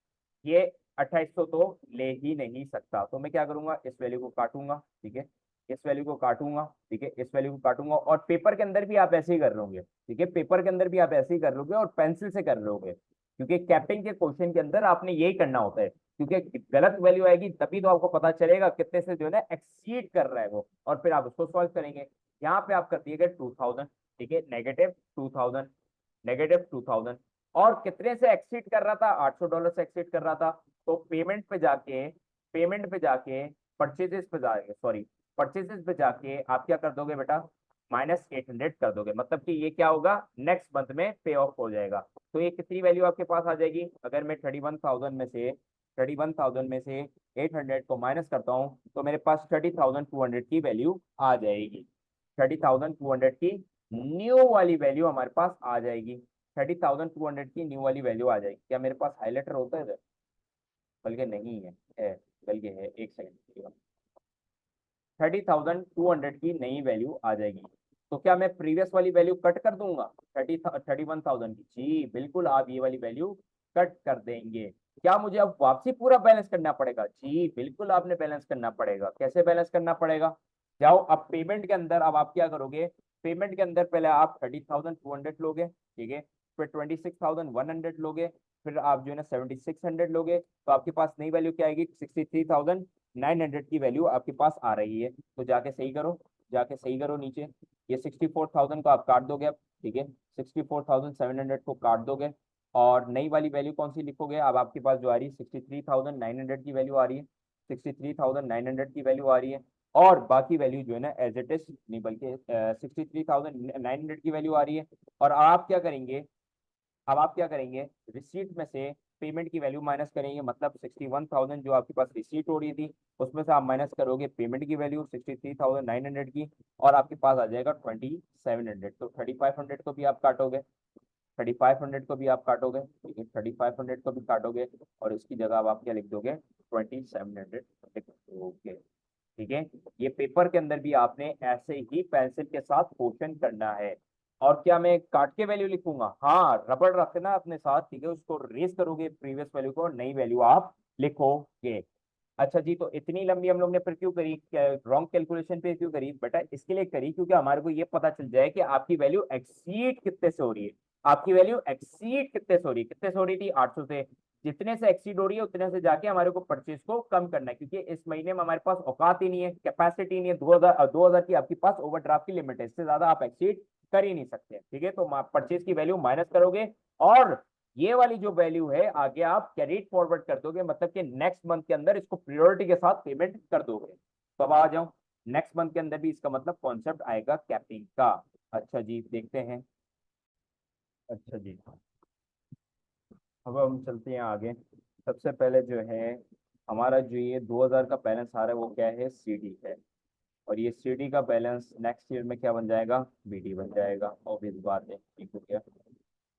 ये 2800 तो ले ही नहीं सकता, तो मैं क्या करूंगा, इस वैल्यू को काटूंगा, ठीक है, इस वैल्यू को काटूंगा, ठीक है, इस वैल्यू को काटूंगा। और पेपर के अंदर भी आप ऐसे ही कर रहोगे, ठीक है, पेपर के अंदर भी आप ऐसे ही कर रहोगे और पेंसिल से कर रहोगे, क्योंकि कैपिंग के क्वेश्चन के अंदर आपने यही करना होता है। क्योंकि गलत वैल्यू आएगी तभी तो आपको पता चलेगा कितने से जो है ना एक्सीड कर रहा है वो, और फिर आप उसको सॉल्व करेंगे। यहाँ पे आप कर दिएगा 2000, ठीक है, -2000, -2000। और कितने से एक्सीड कर रहा था, $800 से एक्सीड कर रहा था। तो पेमेंट पे जाके परचेजेस पे जाके, सॉरी, परचेजेस पे जाके आप क्या कर दोगे बेटा, -800 कर दोगे, मतलब कि ये क्या होगा, नेक्स्ट मंथ में पे ऑफ हो जाएगा। तो ये कितनी वैल्यू आपके पास आ जाएगी, अगर मैं 31,000 में से 800 को माइनस करता हूँ तो मेरे पास 30,200 की वैल्यू आ जाएगी। 30,200 की न्यू वाली वैल्यू हमारे पास आ जाएगी। 30,200 की न्यू वाली वैल्यू आ जाएगी। क्या मेरे पास हाईलाइटर होता है इधर? बल्कि नहीं है, बल्कि है, एक सेकंड, 30,200 की नई वैल्यू आ जाएगी। तो क्या मैं प्रीवियस वाली वैल्यू कट कर दूंगा, 31,000 की? जी बिल्कुल, आप ये वाली वैल्यू कट कर देंगे। क्या मुझे अब वापसी पूरा बैलेंस करना पड़ेगा? जी बिल्कुल, आपने बैलेंस करना पड़ेगा। कैसे बैलेंस करना पड़ेगा, जाओ अब पेमेंट के अंदर, अब आप क्या करोगे, पेमेंट के अंदर पहले आप 30,200 लोगे, ठीक है, फिर 26,100 लोगे, फिर आप जो है ना 7600 लोगे, तो आपके पास नई वैल्यू क्या आएगी, 63,900 की वैल्यू आपके पास आ रही है। तो जाके सही करो, जाके सही करो नीचे, ये 64,000 को आप काट दोगे अब, ठीक है, 64,700 को काट दोगे और नई वाली वैल्यू कौन सी लिखोगे? अब आपके पास जो आ रही है 63,900 की वैल्यू आ रही है, 63,900 की वैल्यू आ रही है। और बाकी वैल्यू जो है ना एज इट इज नहीं, बल्कि 63,900 की वैल्यू आ रही है। और आप क्या करेंगे, अब आप क्या करेंगे, रिसीट में से पेमेंट की वैल्यू माइनस करेंगे, मतलब 61,000 जो आपके पास रिसीट हो रही थी उसमें से आप माइनस करोगे पेमेंट की वैल्यू 63,900 की, और आपके पास आ जाएगा 2,700। तो 3,500 को भी आप काटोगे, 3,500 को भी आप काटोगे, ठीक है, 3,500 को भी काटोगे और इसकी जगह अब आप क्या लिख दोगे, 2,700 लिख दोगे। ठीक है, ये पेपर के अंदर भी आपने ऐसे ही पेंसिल के साथ क्वेश्चन करना है। और क्या मैं काट के वैल्यू लिखूंगा? हाँ, रबड़ रखना अपने साथ, ठीक है, उसको रेस करोगे प्रीवियस वैल्यू को और नई वैल्यू आप लिखोगे। अच्छा जी, तो इतनी लंबी हम लोग ने फिर क्यों करी, रॉन्ग कैलकुलेशन पे क्यों करी बेटा? इसके लिए करी क्योंकि हमारे को ये पता चल जाए कि आपकी वैल्यू एक्सीड कितने से हो रही है। आपकी वैल्यू एक्सीड कितने से हो रही है, कितने से हो रही थी, 800 से। जितने से एक्सीड हो रही है उतने से जाके हमारे को परचेज को कम करना है, क्योंकि इस महीने में हमारे पास औकात ही नहीं है, कैपेसिटी नहीं है, 2000 की आपके पास ओवरड्राफ्ट की लिमिट है, इससे ज्यादा आप एक्सीड कर ही नहीं सकते। ठीक है, तो परचेज की वैल्यू माइनस करोगे और ये वाली जो वैल्यू है आगे आप कैरीड फॉरवर्ड कर दोगे, मतलब कि नेक्स्ट मंथ के अंदर इसको प्रायोरिटी के साथ पेमेंट कर दोगे। तो अब आ जाओ, नेक्स्ट मंथ के अंदर भी इसका मतलब कॉन्सेप्ट आएगा कैपिंग का। अच्छा जी, देखते हैं। अच्छा जी, अब हम चलते हैं आगे। सबसे पहले जो है हमारा जो ये 2000 का बैलेंस आ रहा है वो क्या है, सीडी है। और ये सीडी का बैलेंस नेक्स्ट ईयर में क्या बन जाएगा, बीडी बन जाएगा, ऑब्वियस बात है, ठीक हो गया।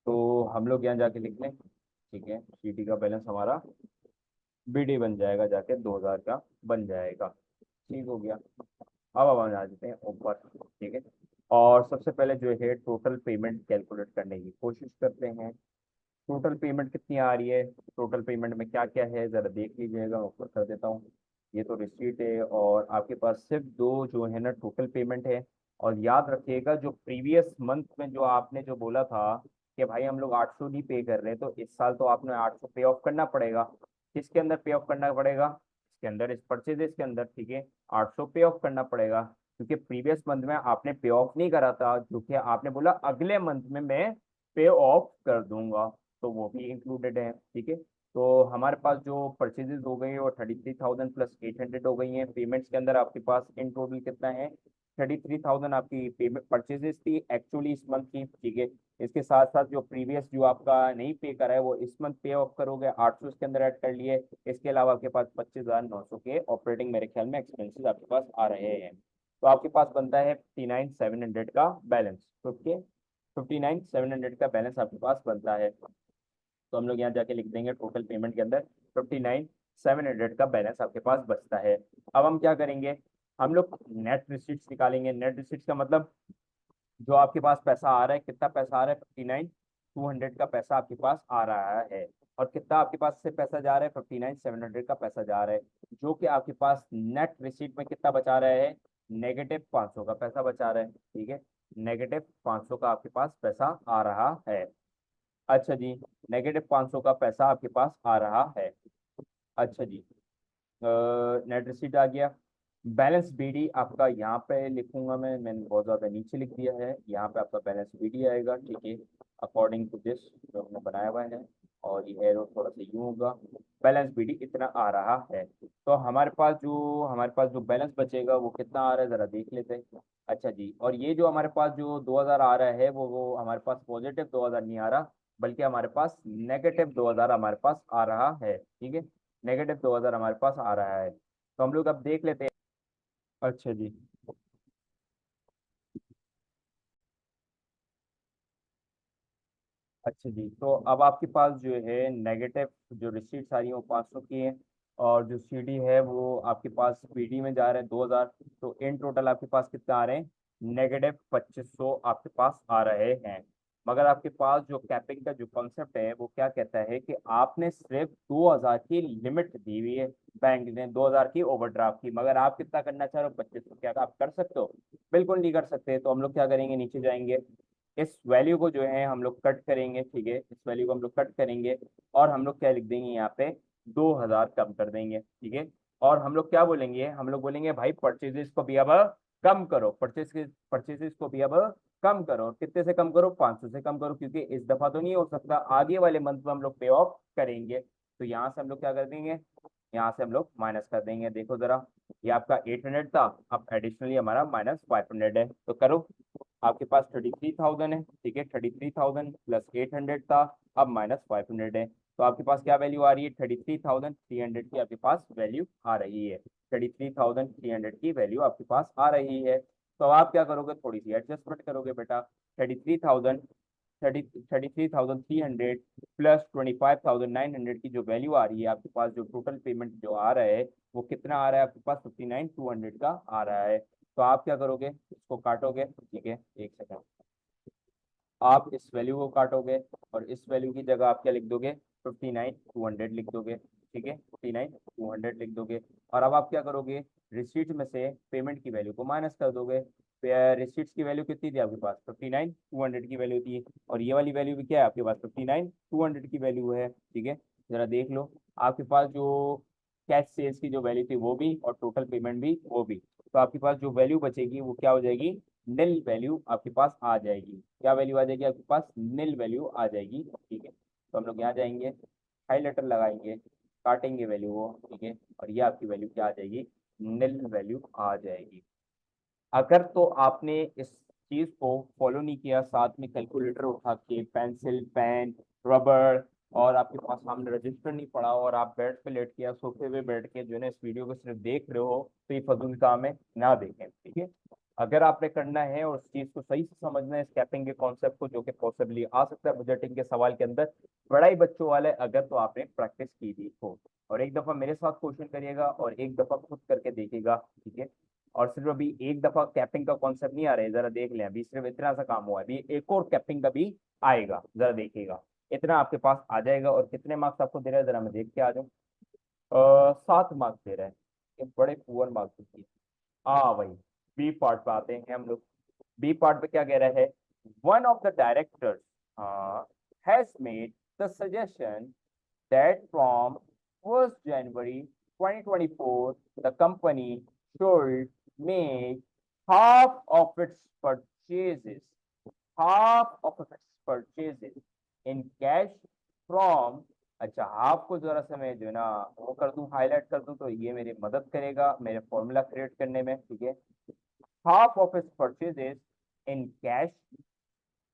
तो हम लोग यहाँ जाके लिख लें, ठीक है, सीडी का बैलेंस हमारा बीडी बन जाएगा, जाके 2000 का बन जाएगा, ठीक हो गया। अब हम आ जाते हैं ऊपर, ठीक है। और सबसे पहले जो है टोटल पेमेंट कैलकुलेट करने की कोशिश करते हैं। टोटल पेमेंट कितनी आ रही है, टोटल पेमेंट में क्या क्या है जरा देख लीजिएगा, ऊपर कर देता हूँ। ये तो रिसीट है और आपके पास सिर्फ दो जो है ना टोटल पेमेंट है। और याद रखिएगा जो प्रीवियस मंथ में जो आपने जो बोला था कि भाई हम लोग 800 नहीं पे कर रहे, तो इस साल तो आपने 800 पे ऑफ करना पड़ेगा। किसके अंदर पे ऑफ करना पड़ेगा, इसके अंदर, इस परचेजेस के अंदर, ठीक है, 800 पे ऑफ करना पड़ेगा। क्योंकि प्रीवियस मंथ में आपने पे ऑफ नहीं करा था, जो कि आपने बोला अगले मंथ में मैं पे ऑफ कर दूंगा, तो वो भी इंक्लूडेड है, ठीक है। तो हमारे पास जो परचेजेस हो गई है वो 33,000 प्लस 800 हो गई हैं। पेमेंट्स के अंदर आपके पास इन टोटल कितना है, 33,000 आपकी पेमेंट परचेजेस थी एक्चुअली इस मंथ की, ठीक है। इसके साथ साथ जो प्रीवियस जो आपका नहीं पे करा है वो इस मंथ पे ऑफ करोगे, 800 इसके अंदर ऐड कर लिए। इसके अलावा आपके पास 25,900 के ऑपरेटिंग मेरे ख्याल में एक्सपेंसेस आपके पास आ रहे हैं। तो आपके पास बनता है 59,700 का बैलेंस, ओके, 59,700 का बैलेंस आपके पास बनता है। तो हम लोग यहाँ जाके लिख देंगे टोटल पेमेंट के अंदर 59,700 का बैलेंस आपके पास बचता है। अब हम क्या करेंगे, हम लोग नेट रिसीट्स निकालेंगे। नेट रिसीट्स का मतलब जो आपके पास पैसा आ रहा है, कितना पैसा आ रहा है, 59,200 का पैसा आपके पास आ रहा है। और कितना आपके पास से पैसा जा रहा है, 59,700 का पैसा जा रहा है, जो कि आपके पास नेट रिसीट में कितना बचा रहा है, -500 का पैसा बचा रहा है, ठीक है, -500 का आपके पास पैसा आ रहा है। अच्छा जी, -500 का पैसा आपके पास आ रहा है। अच्छा जी, नेट रिसीट आ गया। बैलेंस बीडी आपका यहाँ पे लिखूंगा मैंने बहुत ज़्यादा नीचे लिख दिया है, यहाँ पे आपका बैलेंस बीडी आएगा, ठीक है, अकॉर्डिंग टू दिस जो हमने बनाया हुआ है। और ये एरो थोड़ा सा यूँ होगा, बैलेंस बीडी इतना आ रहा है। तो हमारे पास जो बैलेंस बचेगा वो कितना आ रहा है ज़रा देख लेते हैं। अच्छा जी, और ये जो हमारे पास जो 2000 आ रहा है वो हमारे पास पॉजिटिव 2000 नहीं आ रहा, बल्कि हमारे पास -2000 हमारे पास आ रहा है, ठीक है, -2000 हमारे पास आ रहा है। तो हम लोग अब देख लेते हैं। अच्छा जी, अच्छा जी, तो अब आपके पास जो है नेगेटिव जो रिसीट्स आ रही है वो 500 की है, और जो सीडी है वो आपके पास पीडी में जा रहे हैं 2000। तो इन टोटल आपके पास कितना आ रहे हैं, -2500 आपके पास आ रहे हैं। मगर आपके पास जो कैपिंग का जो कॉन्सेप्ट है वो क्या कहता है कि आपने सिर्फ 2000 की लिमिट दी हुई है, बैंक ने 2000 की ओवरड्राफ्ट की, मगर आप कितना करना चाह रहे हो, 2500, क्या आप कर सकते हो? बिल्कुल नहीं कर सकते। तो हम लोग क्या करेंगे, नीचे जाएंगे, इस वैल्यू को जो है हम लोग कट करेंगे, ठीक है, इस वैल्यू को हम लोग कट करेंगे और हम लोग क्या लिख देंगे यहाँ पे, 2000 कम कर देंगे, ठीक है। और हम लोग क्या बोलेंगे, हम लोग बोलेंगे भाई परचेजेस को भी अब कम करो, परचेसेस को भी अब कम करो। कितने से कम करो? 500 से कम करो, क्योंकि इस दफा तो नहीं हो सकता, आगे वाले मंथ में हम लोग पे ऑफ करेंगे। तो यहाँ से हम लोग क्या कर देंगे, यहाँ से हम लोग माइनस कर देंगे। देखो जरा, ये आपका 800 था, अब एडिशनली हमारा -500 है, तो करो। आपके पास 33,000 है, ठीक है, 33,000 प्लस 800 था, अब -500 है। तो आपके पास क्या वैल्यू आ रही है? 33,300 की आपके पास वैल्यू आ रही है। 33,300 की वैल्यू आपके पास आ रही है। तो आप क्या करोगे? थोड़ी सी एडजस्टमेंट करोगे बेटा। 33,300 प्लस 25,900 की जो वैल्यू आ रही है आपके पास, जो टोटल पेमेंट जो आ रहा है वो कितना आ रहा है आपके पास? 59,200 का आ रहा है। तो आप क्या करोगे? इसको काटोगे, ठीक है, एक सेकंड। आप इस वैल्यू को काटोगे और इस वैल्यू की जगह आप क्या लिख दोगे? 59,200 लिख दोगे, ठीक है, 59,200 लिख दोगे। और अब आप क्या करोगे? रिसीट में से पेमेंट की वैल्यू को माइनस कर दोगे। रिसीट्स की वैल्यू कितनी थी आपके पास? 59,200 की वैल्यू थी, और ये वाली वैल्यू भी क्या है आपके पास? 59,200 की वैल्यू है, ठीक है। जरा देख लो, आपके पास जो कैश सेल्स की जो वैल्यू थी वो भी, और टोटल पेमेंट भी वो भी। तो आपके पास जो वैल्यू बचेगी वो क्या हो जाएगी? निल वैल्यू आपके पास आ जाएगी। क्या वैल्यू आ जाएगी आपके पास? निल वैल्यू आ जाएगी, ठीक है। तो हम लोग यहाँ जाएंगे, हाईलाइटर लगाएंगे, काटेंगे वैल्यू को, ठीक है, और ये आपकी वैल्यू क्या आ जाएगी? निल वैल्यू आ जाएगी। अगर तो आपने इस चीज को फॉलो नहीं किया, साथ में कैलकुलेटर उठा के पेंसिल पेन रबर, और आपके पास सामने रजिस्टर नहीं पड़ा और आप बेड पे लेट के या सोफे पे बैठ के जो है ना इस वीडियो को सिर्फ देख रहे हो, तो ये फजूल काम है, ना देखें, ठीक है। अगर आपने करना है और उस चीज को सही से समझना है, स्कैपिंग के कॉन्सेप्ट को, जो कि पॉसिबली आ सकता है बजटिंग के सवाल के अंदर, बड़ा ही बच्चों वाला है, अगर तो आपने प्रैक्टिस की थी हो। और एक दफा मेरे साथ क्वेश्चन करिएगा और एक दफा खुद करके देखिएगा, ठीक है। और सिर्फ अभी एक दफा कैपिंग का कॉन्सेप्ट नहीं आ रहा है, जरा देख लें, अभी सिर्फ इतना सा काम हुआ है, अभी एक और कैपिंग का भी आएगा, जरा देखिएगा। इतना आपके पास आ जाएगा। और कितने मार्क्स आपको दे रहा है, जरा मैं देख के आ जाऊँ। 7 मार्क्स दे रहा है, ये बड़े पुअर मार्क्स होती है। हाँ भाई, बी पार्ट पे आते हैं हम लोग। बी पार्ट पे क्या कह रहा है? One of the directors has made the suggestion that from 1st January 2024, the company should make half of its purchases, half of its purchases in cash from, अच्छा हाफ को जरा सा मैं जो है ना वो कर दूं, हाईलाइट कर दूं, तो ये मेरी मदद करेगा मेरे फॉर्मूला क्रिएट करने में, ठीक है। Half of its purchases in cash,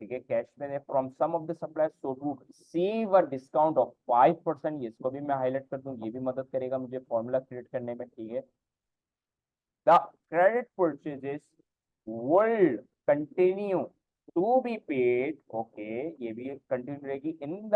ठीक है, कैश में from some of the suppliers so to receive a discount of 5%, इसको भी मैं हाईलाइट कर दूं, ये भी मदद करेगा मुझे फॉर्मूला क्रिएट करने में, ठीक है। The credit purchases will continue to be paid, okay, ये भी कंटिन्यू रहेगी in the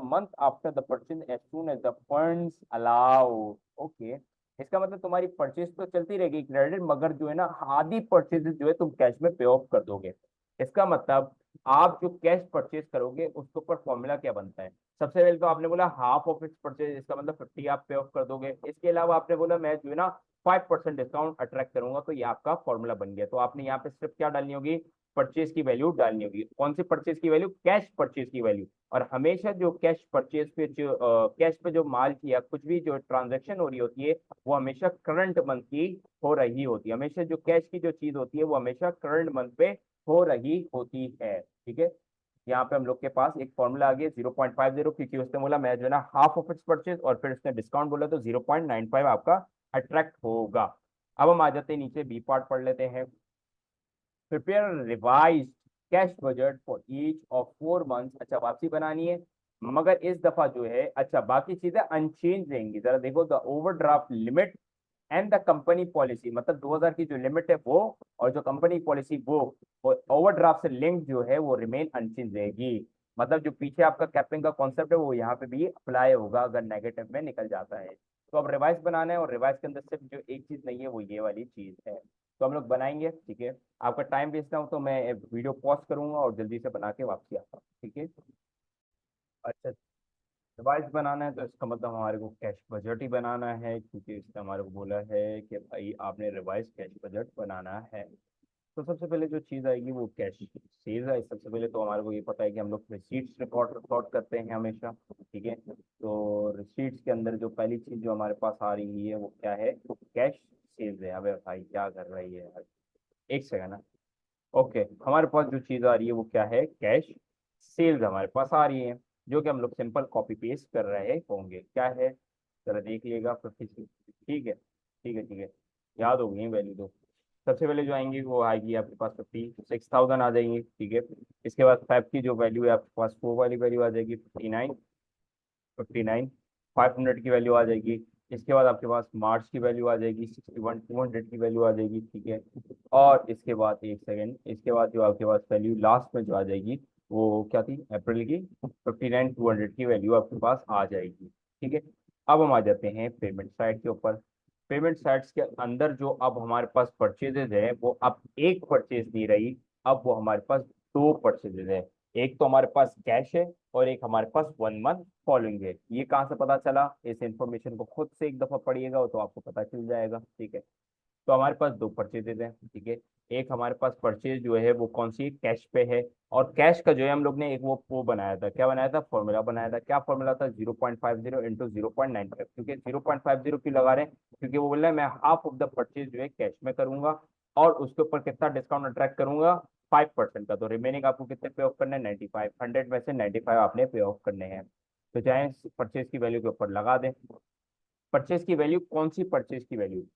month after the purchase as soon as the funds allowed, okay. इसका मतलब तुम्हारी परचेज तो चलती रहेगी क्रेडिट, मगर जो है ना आधी परचेजेस जो है तुम कैश में पे ऑफ कर दोगे। इसका मतलब आप जो कैश परचेज करोगे उसके ऊपर फॉर्मूला क्या बनता है? सबसे पहले तो आपने बोला हाफ ऑफ इट्स परचेज, इसका मतलब 50 आप पे ऑफ कर दोगे। इसके अलावा आपने बोला मैं जो है ना 5% डिस्काउंट अट्रैक्ट करूंगा, तो ये आपका फॉर्मूला बन गया। तो आपने यहाँ पे सिर्फ क्या डालनी होगी? परचेज की वैल्यू डालनी होगी। कौन सी परचेज की वैल्यू? कैश परचेज की वैल्यू। और हमेशा जो कैश परचेज पे जो कैश पे जो माल की या कुछ भी जो ट्रांजेक्शन हो रही होती है वो हमेशा करंट मंथ की हो रही होती है। हमेशा जो कैश की जो चीज होती है वो हमेशा करंट मंथ पे हो रही होती है, ठीक है। यहाँ पे हम लोग के पास एक फॉर्मूला आ गया 0.50, क्योंकि उसने बोला मैं जो है ना हाफ ऑफ इट्स परचेज, और फिर उसने डिस्काउंट बोला तो 0.95 आपका अट्रैक्ट होगा। अब हम आ जाते हैं नीचे, बी पार्ट पढ़ लेते हैं। Prepare revise cash budget for each of 4 months, अच्छा वापसी बनानी है, मगर इस दफा जो है, अच्छा बाकी चीजें अनचेंज रहेंगी। जरा देखो, the overdraft limit and the company policy, मतलब 2000 की जो लिमिट है वो, और जो कंपनी पॉलिसी वो ओवरड्राफ्ट से लिंक जो है वो रिमेन अनचेंज रहेगी। मतलब जो पीछे आपका कैपिंग का कॉन्सेप्ट है वो यहाँ पे भी अप्लाई होगा अगर नेगेटिव में निकल जाता है। तो अब रिवाइज बनाना है, और रिवाइज के अंदर सिर्फ जो एक चीज नहीं है वो ये वाली चीज है। तो हम लोग बनाएंगे, ठीक है। आपका टाइम वेस्ट ना हो तो मैं वीडियो पॉज करूंगा और जल्दी से बना के वापसी आता हूँ, ठीक है। अच्छा, रिवाइज बनाना है तो इसका मतलब हमारे को कैश बजट ही बनाना है, क्योंकि इसने हमारे को बोला है कि भाई आपने रिवाइज कैश बजट बनाना है। तो सबसे पहले जो चीज़ आएगी वो कैश सेल्स है। सबसे पहले तो हमारे को ये पता है कि हम लोग रिसीट्स रिकॉर्ड करते हैं हमेशा, ठीक है। तो रिसीट्स के अंदर जो पहली चीज़ जो हमारे पास आ रही है वो क्या है? तो कैश सेल्स है। अबे भाई क्या कर रही है यार, एक सेकंड ना। ओके, हमारे पास जो चीज आ रही है वो क्या है, कैश सेल्स हमारे पास आ रही है, जो कि हम लोग सिंपल कॉपी पेस्ट कर रहे होंगे। क्या है जरा देख लीजिएगा, 56। ठीक है ठीक है ठीक है, याद हो गई वैल्यू तो। सबसे पहले जो आएंगी वो आएगी आपके पास 56,000 आ जाएंगी। ठीक है, इसके बाद फैब की जो वैल्यू है आपके पास वो वाली वैल्यू आ जाएगी 59। 59 500 की वैल्यू आ जाएगी। इसके बाद आपके पास मार्च की वैल्यू आ जाएगी 61 200 की वैल्यू आ जाएगी। ठीक है, और इसके बाद एक सेकेंड, इसके बाद जो आपके पास वैल्यू लास्ट में जो आ जाएगी वो क्या थी, अप्रैल की 59 200 की वैल्यू आपके पास आ जाएगी। ठीक है, अब हम आ जाते हैं पेमेंट साइड के ऊपर। पेमेंट साइट्स के अंदर जो अब हमारे पास परचेजेज है वो अब एक परचेज नहीं रही, अब वो हमारे पास दो परचेजेज है। एक तो हमारे पास कैश है और एक हमारे पास 1 मंथ फॉलोइंग है। ये कहाँ से पता चला, इस इंफॉर्मेशन को खुद से एक दफा पढ़िएगा तो आपको पता चल जाएगा। ठीक है, तो हमारे पास दो परचेजेज हैं। ठीक है, एक हमारे पास परचेज जो है वो कौन सी कैश पे है, और कैश का जो है हम लोग ने एक वो बनाया था, क्या बनाया था, फॉर्मूला बनाया था। क्या फॉर्मूला था, 0.50 इंटू 0.95। क्योंकि 0.50 क्यों लगा रहे हैं, क्योंकि वो बोल रहे हैं मैं हाफ ऑफ द परचेज जो है कैश में करूंगा और उसके ऊपर कितना डिस्काउंट अट्रैक्ट करूंगा, 5% का। तो रिमेनिंग आपको कितने पे ऑफ करने हैं, 95। 100 में से 95 आपने पे ऑफ करने हैं। तो चाहे परचेज की वैल्यू के ऊपर लगा दें। परचेज की वैल्यू, कौन सी परचेज की वैल्यू,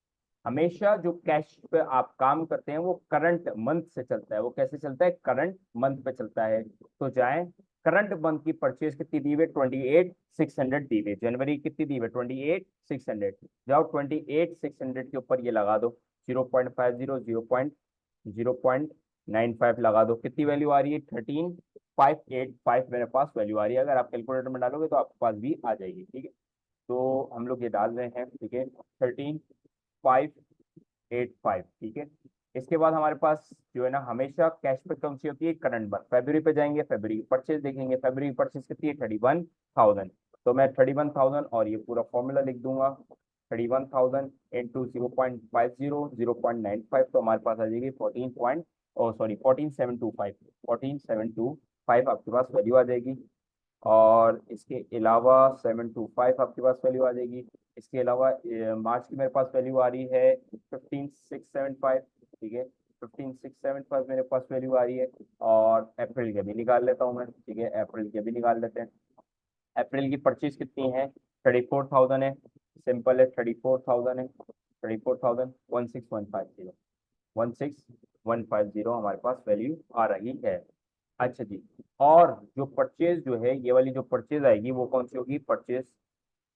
हमेशा जो कैश पे आप काम करते हैं वो करंट मंथ से चलता है। वो कैसे चलता है, करंट मंथ पे चलता है। तो जाए, करंट मंथ की परचेज कितनी दी हुई, 28,600 दी हुई। जनवरी कितनी दी हुई, 28,600। जाओ 28,600 के ऊपर ये लगा दो 0.50 0.95 लगा दो। कितनी वैल्यू आ रही है, 13,585 मेरे पास वैल्यू आ रही है। अगर आप कैलकुलेटर में डालोगे तो आपके पास भी आ जाएगी। ठीक है, तो हम लोग ये डाल रहे हैं। ठीक है, 13,585। ठीक है, इसके बाद हमारे पास जो है ना हमेशा कैश पे कौन सी होती है, करंट बन। फेब्रुवरी पे जाएंगे, फेब्रुवरी की परचेज देखेंगे। फेब्रुवरी की परचेज कितनी है, 31,000। तो मैं 31,000 और ये पूरा फॉर्मूला लिख दूंगा, 31,000 इंटू 0.50 0.95, तो हमारे पास आ जाएगी 14 पॉइंट, ओ सॉरी 14,725। 14,725 आपके पास वैल्यू आ जाएगी। और इसके अलावा 725 आपके पास वैल्यू आ जाएगी। इसके अलावा मार्च की मेरे पास वैल्यू आ रही है 15,675। ठीक है, 15,675 मेरे पास वैल्यू आ रही है। और अप्रैल के भी निकाल लेता हूँ मैं। ठीक है, अप्रैल के भी निकाल लेते हैं। अप्रैल की परचेज कितनी है, 34,000 है। सिंपल है, 34,000 है। 34,000 16,150 16,150 हमारे पास वैल्यू आ रही है। अच्छा जी, और जो परचेज जो है, ये वाली जो परचेज आएगी वो कौन सी होगी, परचेज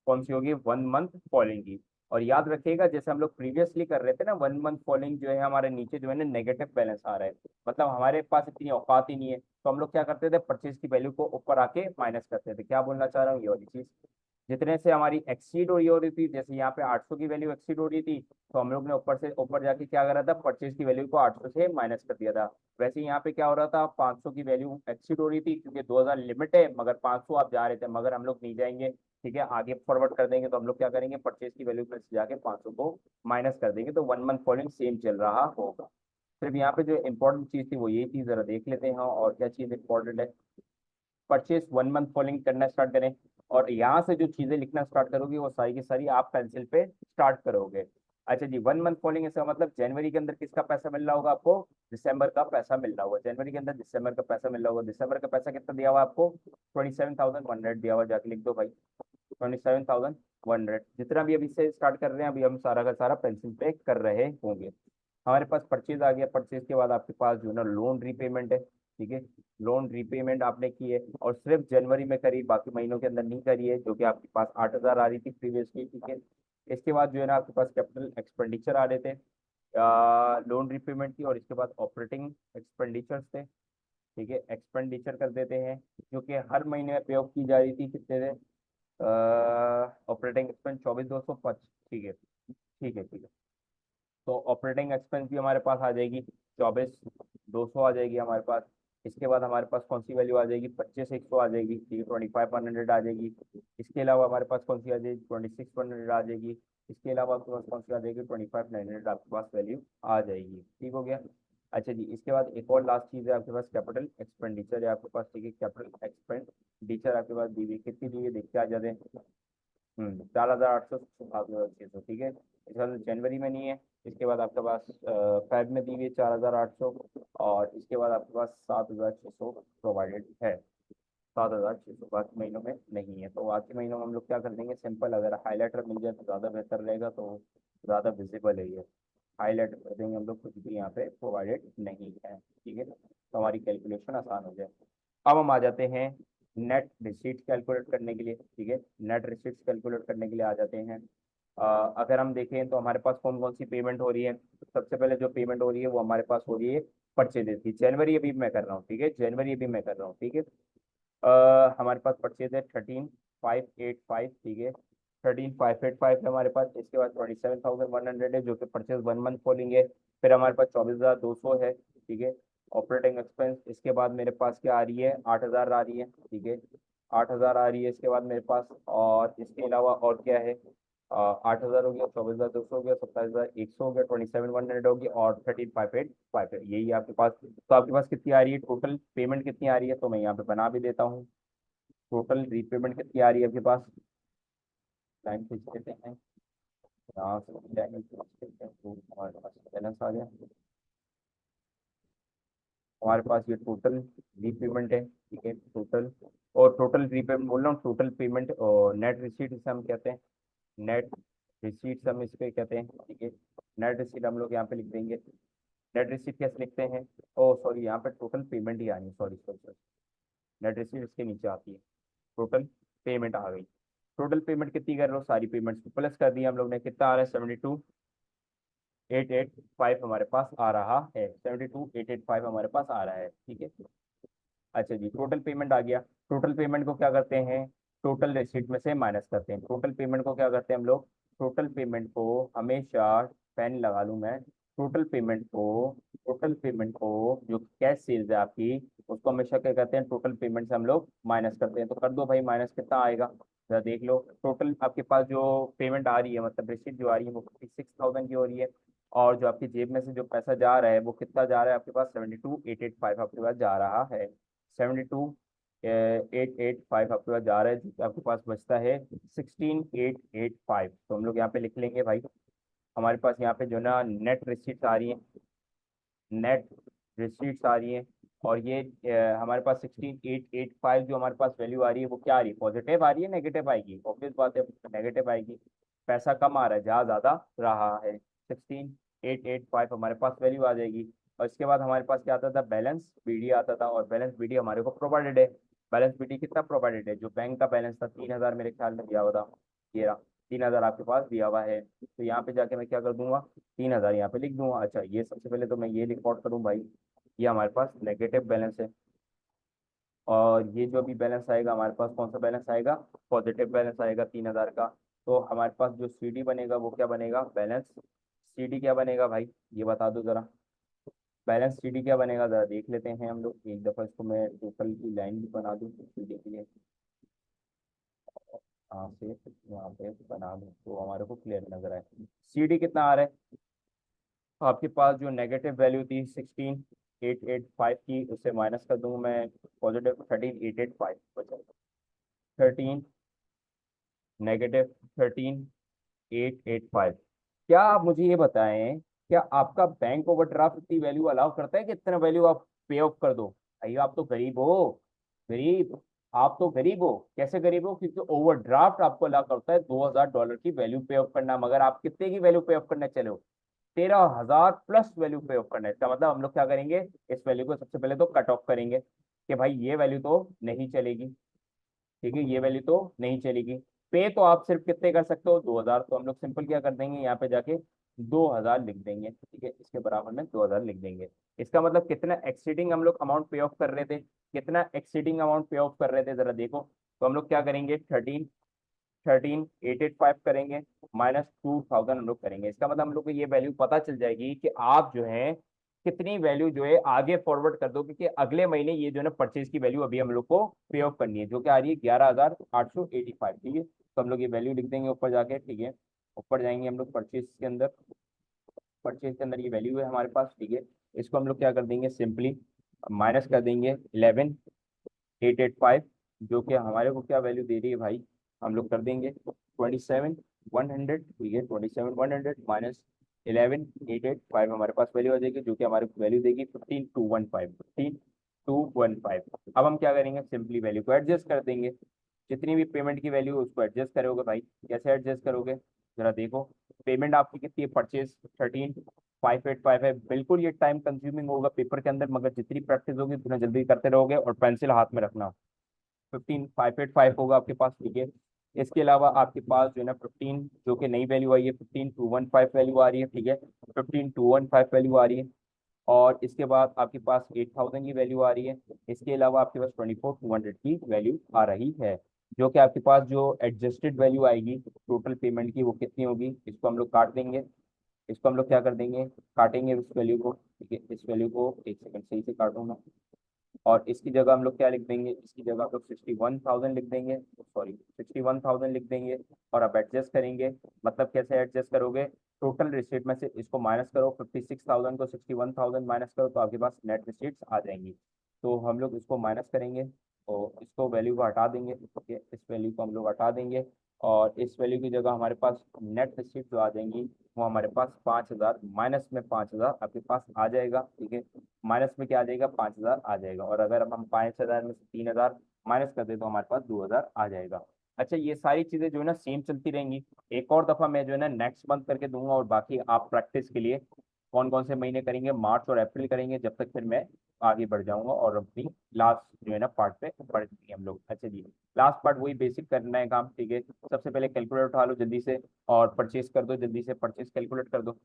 कौन सी होगी, 1 मंथ फॉलोइंग की। और याद रखिएगा जैसे हम लोग प्रीवियसली कर रहे थे ना, 1 मंथ फॉलोइंग जो है हमारे नीचे जो है ना नेगेटिव बैलेंस आ रहा है, मतलब हमारे पास इतनी औकात ही नहीं है। तो हम लोग क्या करते थे, परचेज की वैल्यू को ऊपर आके माइनस करते थे। क्या बोलना चाह रहा हूँ, ये वाली चीज जितने से हमारी एक्सीड हो रही थी, जैसे यहाँ पे 800 की वैल्यू एक्सीड हो रही थी, तो हम लोग ने ऊपर से ऊपर जाके क्या करा था, परचेज की वैल्यू को 800 से माइनस कर दिया था। वैसे यहाँ पे क्या हो रहा था, 500 की वैल्यू एक्सीड हो रही थी, क्योंकि 2000 लिमिट है, मगर 500 आप जा रहे थे, मगर हम लोग नहीं जाएंगे। ठीक है, आगे फॉरवर्ड कर देंगे, तो हम लोग क्या करेंगे, परचेज की वैल्यू में से जाके 500 को माइनस कर देंगे, तो 1 मंथ फॉलोइंग सेम चल रहा होगा। सिर्फ यहाँ पे जो इंपॉर्टेंट चीज थी वो यही चीज, जरा देख लेते हैं। और क्या चीज इंपॉर्टेंट है, परचेज 1 मंथ फॉलोइंग करना स्टार्ट करें। और यहाँ से जो चीजें लिखना स्टार्ट करोगे वो सारी की सारी आप पेंसिल पे स्टार्ट करोगे। अच्छा जी, 1 मंथ फॉलोइंग इसका मतलब जनवरी के अंदर किसका पैसा मिल रहा होगा आपको, दिसंबर का पैसा मिल रहा होगा। जनवरी के अंदर दिसंबर का पैसा मिल रहा होगा। दिसंबर का पैसा कितना दिया हुआ आपको, 27,100 दिया हुआ, जाके लिख दो भाई, 27,100। जितना भी अभी से स्टार्ट कर रहे हैं, अभी हम सारा का सारा पेंसिल पे कर रहे होंगे। हमारे पास परचेज आ गया। परचेज के बाद आपके पास जो है ना लोन रीपेमेंट है। ठीक है, लोन रीपेमेंट आपने की है और सिर्फ जनवरी में करी, बाकी महीनों के अंदर नहीं करी है, जो कि आपके पास 8,000 आ रही थी प्रीवियसली। ठीक है, इसके बाद जो है ना आपके पास कैपिटल एक्सपेंडिचर आ रहे थे लोन रीपेमेंट की, और इसके बाद ऑपरेटिंग एक्सपेंडिचर्स थे। ठीक है, एक्सपेंडिचर कर देते हैं, जो कि हर महीने में पे ऑफ की जा रही थी, कितने थे, ऑपरेटिंग एक्सपेंस 24,205। ठीक है ठीक है ठीक है, तो ऑपरेटिंग एक्सपेंस भी हमारे पास आ जाएगी 24,200 आ जाएगी हमारे पास। इसके बाद हमारे पास कौन सी वैल्यू आ जाएगी, 25,100 आ जाएगी। ठीक है, 25,100 आ जाएगी। इसके अलावा हमारे पास कौन सी आ जाएगी, 26,100 आ जाएगी। इसके अलावा आपके पास कौन सी आ जाएगी, 25,900 आपके पास वैल्यू आ जाएगी। ठीक हो गया। अच्छा जी, इसके बाद एक और लास्ट चीज है आपके पास, कैपिटल एक्सपेंडिचर है आपके पास। ठीक है, कैपिटल एक्सपेंडिचर आपके पास दी हुई कितनी दी हुई, देखते आ जाते हैं। 4,800 7,600। ठीक है, इसके बाद जनवरी में नहीं है। इसके बाद आपके पास फेब में दी हुई है 4,800, और इसके बाद आपके पास 7,600 प्रोवाइडेड है। 7,600 बाकी महीनों में नहीं है। तो बाकी महीनों में हम लोग क्या कर देंगे, सिंपल अगर हाईलाइटर मिल जाए तो ज़्यादा बेहतर रहेगा, तो ज़्यादा विजिबल है ये। हाईलाइट कर देंगे हम लोग, कुछ भी यहाँ पे प्रोवाइडेड नहीं है, ठीक है, तो हमारी कैलकुलेशन आसान हो जाए। अब हम आ जाते हैं नेट रिसीट्स कैलकुलेट करने के लिए, ठीक है। नेट रिसीट्स कैलकुलेट करने के लिए आ जाते हैं। अगर हम देखें तो हमारे पास कौन कौन सी पेमेंट हो रही है, तो सबसे पहले जो पेमेंट हो रही है वो हमारे पास हो रही है परचेजेस की। जनवरी अभी मैं कर रहा हूँ, ठीक है, जनवरी अभी मैं कर रहा हूँ, ठीक है। हमारे पास परचेज है 13,585, ठीक है, 13,585 है हमारे पास। इसके बाद 27,100 है जो कि परचेज 1 मंथ फॉलोइंग है। फिर हमारे पास 24,200 है, ठीक है, ऑपरेटिंग एक्सपेंस। इसके बाद मेरे पास क्या आ रही है, 8,000 आ रही है, ठीक है, 8,000 आ रही है इसके बाद मेरे पास। और इसके अलावा और क्या है, 8,000 हो गया, 24,200 हो गया, 27,100 हो गया, 27,100 होगी, और 13,585 है, यही आपके पास। तो आपके पास कितनी आ रही है, टोटल पेमेंट कितनी आ रही है, तो मैं यहाँ पे बना भी देता हूँ। टोटल रीपेमेंट कितनी आ रही है आपके पास, टाइम खींच लेते हैं, यहाँ से टाइम खींच लेते हैं, तो हमारे पास बैलेंस आ गया। हमारे पास ये टोटल रीपेमेंट है, ठीक है, टोटल। और टोटल रीपेमेंट बोल रहा हूँ, टोटल पेमेंट और नेट रिसीट इसे हम कहते हैं, नेट रिसीट हम इस पे कहते हैं, ठीक है। नेट रिसीट हम लोग यहाँ पे लिख देंगे। नेट रिसीट कैसे लिखते हैं, ओ सॉरी, यहाँ पे टोटल पेमेंट ही आनी है, sorry sorry sorry, net receipt इसके नीचे आती है। टोटल पेमेंट आ गई। टोटल पेमेंट कितनी कर रहे हो, सारी पेमेंट्स को प्लस कर दिया हम लोग ने, कितना आ रहा है, 72,885 हमारे पास आ रहा है, 72,885 हमारे पास आ रहा है, ठीक है। अच्छा जी, टोटल पेमेंट आ गया। टोटल पेमेंट को क्या करते हैं, टोटल रिसीट में से माइनस करते हैं। टोटल पेमेंट को क्या करते हैं हम लोग, टोटल पेमेंट को हमेशा, पेन लगा लूँ मैं, टोटल पेमेंट को, टोटल पेमेंट को जो कैश सेल्स है आपकी, उसको हमेशा क्या करते हैं, टोटल पेमेंट से हम लोग माइनस करते हैं। तो कर दो भाई, माइनस कितना आएगा, जरा देख लो। टोटल आपके पास जो पेमेंट आ रही है, मतलब रिसीट जो आ रही है, वो 56,000 की हो रही है। और जो आपकी जेब में से जो पैसा जा रहा है वो कितना जा रहा है आपके पास, 72,885 आपके पास जा रहा है। 72,885 आपके पास जा रहा है, जो आपके पास बचता है 16,885। तो हम लोग यहाँ पे लिख लेंगे भाई, हमारे पास यहाँ पे जो ना नेट रिसीट्स आ रही है, नेट रिसीट्स आ रही है। और ये हमारे पास 16,885 जो हमारे पास वैल्यू आ रही है, वो क्या आ रही है, पॉजिटिव आ रही है, नेगेटिव आएगी, ऑब्वियस बात है, नेगेटिव आएगी। पैसा कम आ रहा है, जहाँ ज्यादा रहा है, 16,885 हमारे पास वैल्यू आ जाएगी। और इसके बाद हमारे पास क्या आता था, बैलेंस बीडी आता था, और बैलेंस बीडी हमारे को प्रोवाइडेड है। बैलेंस बीडी कितना प्रोवाइडेड है, जो बैंक का बैलेंस था 3,000 मेरे ख्याल में दिया हुआ था, ये रहा, 3,000 आपके पास दिया हुआ है। तो यहाँ पे जाके मैं क्या कर दूंगा, 3,000 यहाँ पे लिख दूंगा। अच्छा, ये सबसे पहले तो मैं ये रिकॉर्ड करूँ भाई, ये हमारे पास नेगेटिव बैलेंस है। और ये जो भी बैलेंस आएगा हमारे पास, कौन सा बैलेंस आएगा, पॉजिटिव बैलेंस आएगा 3,000 का। तो हमारे पास जो सीडी बनेगा वो क्या बनेगा, बैलेंस सीडी क्या बनेगा भाई, ये बता दो जरा। बैलेंस सीडी क्या बनेगा, जरा देख लेते हैं हम लोग एक दफा। इसको मैं टोटल की लाइन भी बना दूँ सीडी के लिए, यहाँ से यहाँ पे बना दूँ तो हमारे को क्लियर नजर आए। सीडी कितना आ रहा है आपके पास, जो नेगेटिव वैल्यू थी 16,885 की, उससे माइनस कर दूंगा मैं, पॉजिटिव 13,885 बचा, 13 नेगेटिव 13,885। क्या आप मुझे ये बताएं, क्या आपका बैंक ओवरड्राफ्ट इतनी वैल्यू अलाउ करता है कि इतना वैल्यू आप पे ऑफ कर दो। भाई आप तो गरीब हो, गरीब, आप तो गरीब हो। कैसे गरीब हो, क्योंकि ओवरड्राफ्ट आपको अलाउ करता है $2,000 की वैल्यू पे ऑफ करना, मगर आप कितने की वैल्यू पे ऑफ करने चले हो, 13,000 प्लस वैल्यू पे ऑफ करना है। इसका मतलब हम लोग क्या करेंगे, इस वैल्यू को सबसे पहले तो कट ऑफ करेंगे कि भाई ये वैल्यू तो नहीं चलेगी, ठीक है, ये वैल्यू तो नहीं चलेगी। पे तो आप सिर्फ कितने कर सकते हो, 2,000। तो हम लोग सिंपल क्या कर देंगे, यहाँ पे जाके 2,000 लिख देंगे, ठीक है, इसके बराबर में 2,000 लिख देंगे। इसका मतलब कितना एक्सीडिंग हम लोग अमाउंट पे ऑफ कर रहे थे, कितना एक्सीडिंग अमाउंट पे ऑफ कर रहे थे, जरा देखो। तो हम लोग क्या करेंगे, 13,885 करेंगे, -2,000 हम लोग करेंगे। इसका मतलब हम लोग को ये वैल्यू पता चल जाएगी कि आप जो है कितनी वैल्यू जो है आगे फॉरवर्ड कर दो, क्योंकि अगले महीने ये जो है ना परचेज की वैल्यू अभी हम लोग को पे ऑफ करनी है, जो कि आ रही है 11,885, ठीक है। तो हम लोग ये वैल्यू लिख देंगे ऊपर जाके, ठीक है। ऊपर जाएंगे हम लोग परचेज के अंदर, परचेज के अंदर ये वैल्यू है हमारे पास, ठीक है। इसको हम लोग क्या कर देंगे, सिंपली माइनस कर देंगे 11,885, जो कि हमारे को क्या वैल्यू दे रही है भाई, हम लोग कर देंगे 27 100, ठीक है, 27,100 माइनस 11,885 हमारे पास वैल्यू आ जाएगी, जो कि हमारे वैल्यू देगी 15,215, 15,215। अब हम क्या करेंगे, सिंपली वैल्यू को एडजस्ट कर देंगे। जितनी भी पेमेंट की वैल्यू उसको एडजस्ट करोगे भाई। कैसे एडजस्ट करोगे, जरा देखो। पेमेंट आपकी कितनी है, परचेज 13,585 है। बिल्कुल ये टाइम कंज्यूमिंग होगा पेपर के अंदर, मगर जितनी प्रैक्टिस होगी उतना जल्दी करते रहोगे, और पेंसिल हाथ में रखना। 15,585 होगा आपके पास, ठीक है। इसके अलावा आपके पास जो है ना 15, जो कि नई वैल्यू आई है, 15,215 वैल्यू आ रही है, ठीक है। 15,215 वैल्यू आ रही है। और इसके बाद आपके पास 8,000 की वैल्यू आ रही है। इसके अलावा आपके पास 24,200 की वैल्यू आ रही है। जो कि आपके पास जो एडजस्टेड वैल्यू आएगी टोटल पेमेंट की, वो कितनी होगी, इसको हम लोग काट देंगे। इसको हम लोग क्या कर देंगे, काटेंगे इस वैल्यू को, ठीक है। इस वैल्यू को एक सेकंड सही से काटूंगा। और इसकी जगह हम लोग क्या लिख देंगे, इसकी जगह हम लोग 61,000 लिख देंगे, सॉरी 61,000 लिख देंगे। और अब एडजस्ट करेंगे। मतलब कैसे एडजस्ट करोगे, टोटल रिसीट में से इसको माइनस करो, 56,000 को 61,000 माइनस करो, तो आपके पास नेट रिसीट्स आ जाएंगी। तो हम लोग इसको माइनस करेंगे, तो इसको वैल्यू को हटा देंगे, ठीक है। इस वैल्यू को हम लोग हटा देंगे। और इस वैल्यू की जगह हमारे पास नेट रिसीट जो आ जाएंगी, वो हमारे पास 5,000, माइनस में 5,000 आपके पास आ जाएगा, ठीक है। माइनस में क्या आ जाएगा, 5,000 आ जाएगा। और अगर अब हम 5,000 में से 3,000 माइनस कर दे तो हमारे पास 2,000 आ जाएगा। अच्छा, ये सारी चीजें जो है ना सेम चलती रहेंगी। एक और दफा मैं जो है ना नेक्स्ट मंथ करके दूंगा, और बाकी आप प्रैक्टिस के लिए कौन कौन से महीने करेंगे, मार्च और अप्रैल करेंगे, जब तक फिर मैं आगे बढ़ जाऊंगा और अपनी लास्ट जो है ना पार्ट पे बढ़ जाएंगे हम लोग। अच्छा जी, लास्ट पार्ट वही बेसिक करना है काम, ठीक है। सबसे पहले कैलकुलेटर उठा लो जल्दी से, और परचेज कर दो जल्दी से, परचेज कैलकुलेट कर दो,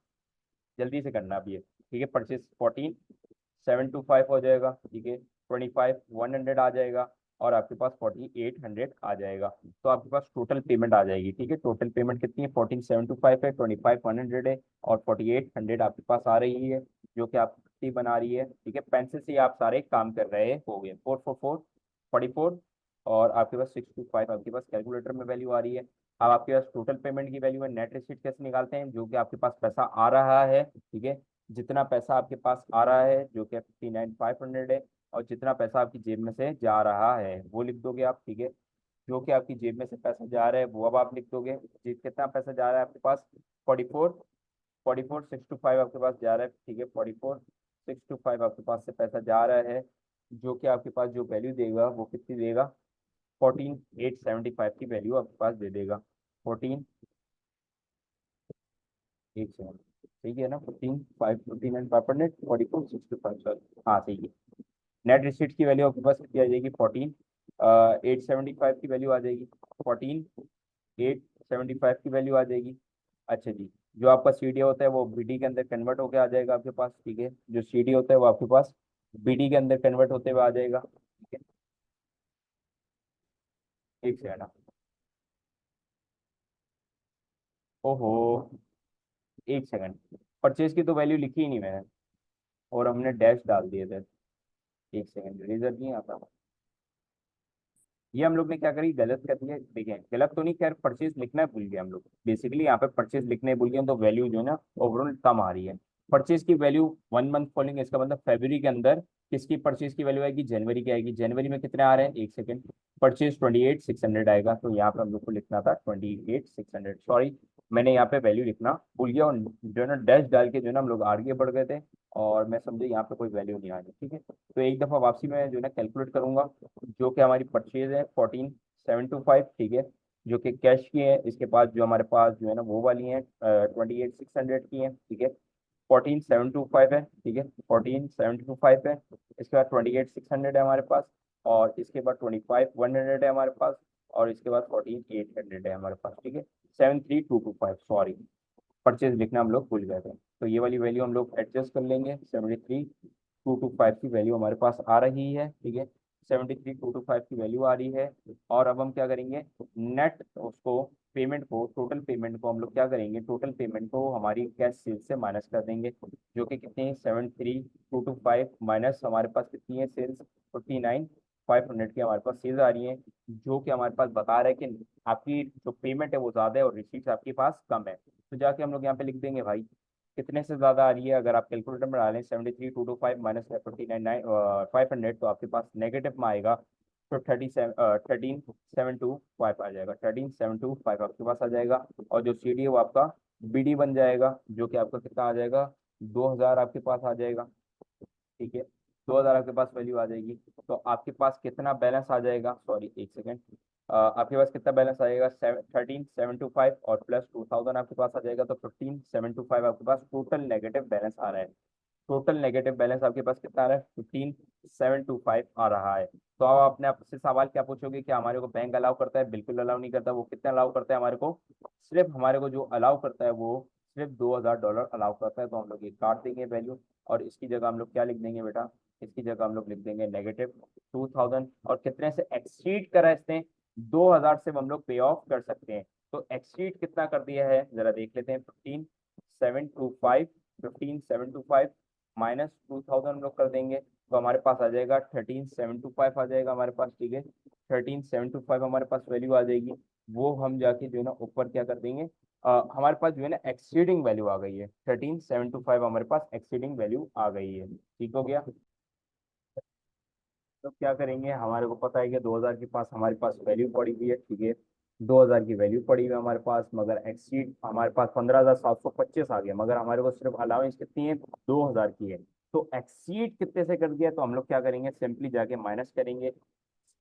जल्दी से करना अभी ये, ठीक है। परचेज 14,725 हो जाएगा, ठीक है। 25,100 आ जाएगा। और आपके पास 4,800 आ जाएगा। तो आपके पास टोटल पेमेंट आ जाएगी, ठीक है। टोटल पेमेंट कितनी है, 14,725 है, 25,100 है, और 4,800 आपके पास आ रही है, जो कि आपकी बना रही है, ठीक है। पेंसिल से आप सारे काम कर रहे हो गए, 444 44। और आपके पास 625 आपके पास कैलकुलेटर में वैल्यू आ रही है। अब आपके पास टोटल पेमेंट की वैल्यू है, नेट रिसीट कैसे निकालते हैं, जो कि आपके पास पैसा आ रहा है, ठीक है। जितना पैसा आपके पास आ रहा है, जो कि 59,500 है, और जितना पैसा आपकी जेब में से जा रहा है वो लिख दोगे आप, ठीक है। जो कि आपकी जेब में से पैसा जा रहा है वो अब आप लिख दोगे। कितना पैसा जा रहा है आपके पास, 44,625 आपके पास जा रहा है, ठीक है। 44,625 आपके पास से पैसा जा रहा है, जो कि आपके पास जो वैल्यू देगा वो कितनी देगा, 14,875 की वैल्यू आपके पास दे देगा। 14, एक सेकंड, सही है ना, 14,500 सॉरी, हाँ सही है। नेट रिसीट की वैल्यू आपके पास कितनी आ जाएगी, 14,875 की वैल्यू आ जाएगी, 14,875 की वैल्यू आ जाएगी। अच्छा जी, जो आपका सीडी होता है वो बीडी के अंदर कन्वर्ट होकर आ जाएगा आपके पास, ठीक है। जो सीडी होता है वो आपके पास बीडी के अंदर कन्वर्ट होते हुए आ जाएगा, ठीक है। एक सेकंड, ओहो, एक सेकंड, परचेज की तो वैल्यू लिखी ही नहीं मैंने, और हमने डैश डाल दिए थे। एक सेकंड, रिजल्ट नहीं आता। ये हम लोग ने क्या करी, गलत कर दिया। देखिए गलत तो नहीं, खैर परचेज लिखना भूल गए हम लोग। बेसिकली यहाँ पे परचेज लिखने भूल गए, तो वैल्यू जो है ना ओवरऑल कम आ रही है। परचेज की वैल्यू 1 मंथ फॉलोइंग, इसका मतलब फरवरी के अंदर किसकी परचेज की वैल्यू आएगी, जनवरी की आएगी। जनवरी में कितने आ रहे हैं, एक सेकंड, परचेज 28,600 आएगा। तो यहाँ पे हम लोग को लिखना था 28,600, सॉरी मैंने यहाँ पे वैल्यू लिखना भूल गया, और जो है ना डैश डाल के जो है ना हम लोग आगे बढ़ गए थे, और मैं समझे यहाँ पे कोई वैल्यू नहीं आ रही, ठीक है। तो एक दफा वापसी में जो है ना कैलकुलेट करूंगा। जो कि हमारी परचेज है 14,725, ठीक है, जो कि कैश की है। इसके बाद जो हमारे पास जो है ना वो वाली है 28,600 की है, ठीक है। 14,725 है, ठीक है, 14,725 है। इसके बाद 28,600 है हमारे पास। और इसके बाद 25,100 है हमारे पास। और इसके बाद 14,800 है हमारे पास, ठीक है। 73,225, सॉरी परचेज लिखना हम लोग भूल गए थे। तो ये वाली वैल्यू हम लोग एडजस्ट कर लेंगे, 73,225 की वैल्यू हमारे पास आ रही है, ठीक है। 73,225 की वैल्यू आ रही है। और अब हम क्या करेंगे, नेट उसको पेमेंट को, टोटल पेमेंट को हम लोग क्या करेंगे, टोटल पेमेंट को हमारी कैश सेल्स से माइनस कर देंगे, जो कि कितनी है, 73,225 माइनस हमारे पास कितनी है सेल्स, 59,500 की हमारे पास सेल्स आ रही है। जो कि हमारे पास बता रहा है कि आपकी जो पेमेंट है वो ज़्यादा है और रिसीट्स आपके पास कम है। तो जाके हम लोग यहाँ पे लिख देंगे भाई, कितने से ज्यादा आ रही है। अगर आप कैलकुलेटर में डालें 73,225 माइनस 59,500, तो आपके पास नेगेटिव में आएगा तो 13,725 आ जाएगा, 13,725 आपके पास आ जाएगा। और जो सी डी है वो आपका बी डी बन जाएगा, जो कि आपका कितना आ जाएगा, 2,000 आपके पास आ जाएगा। ठीक है, 2,000 आपके पास वैल्यू आ जाएगी। तो आपके पास कितना बैलेंस आ जाएगा, सॉरी एक सेकेंड, आपके पास कितना बैलेंस आएगा, 13,725 और प्लस 2,000 आपके पास आ जाएगा, तो 15,725 आपके पास टोटल नेगेटिव बैलेंस आ रहा है। टोटल नेगेटिव बैलेंस आपके पास कितना आ रहा है, 15,725 आ रहा है। तो अब आपने आपसे सवाल क्या पूछोगे कि हमारे को बैंक अलाउ करता है, बिल्कुल अलाउ नहीं करता। वो कितना अलाउ करता है हमारे को, सिर्फ हमारे को जो अलाउ करता है वो सिर्फ $2,000 अलाउ करता है। तो हम लोग ये काट देंगे वैल्यू, और इसकी जगह हम लोग क्या लिख देंगे बेटा, इसकी जगह हम लोग लिख देंगे -2,000। और कितने से एक्सीड करा इसने, 2,000 से हम लोग पे ऑफ कर सकते हैं। तो एक्सीड कितना कर दिया है जरा देख लेते हैं, 15,725, 15,725 -2,000 हम लोग कर देंगे, तो हमारे पास आ जाएगा 13,725 आ जाएगा हमारे पास। ठीक है, 13,725 हमारे पास वैल्यू आ जाएगी। वो हम जाके जो है ना ऊपर क्या कर देंगे, हमारे पास जो है ना एक्सीडिंग वैल्यू आ गई है, 13,725 हमारे पास एक्सीडिंग वैल्यू आ गई है। ठीक हो गया। तो क्या करेंगे, हमारे को पता है कि 2,000 के पास हमारे पास वैल्यू पड़ी हुई है। ठीक है, 2,000 की वैल्यू पड़ी हुई है हमारे पास, मगर एक्सीड हमारे पास 15,725 आ गया, मगर हमारे को सिर्फ अलाउंस कितनी है, 2,000 की है। तो एक्सीड कितने से कर दिया, तो हम लोग क्या करेंगे, सिंपली जाके माइनस करेंगे,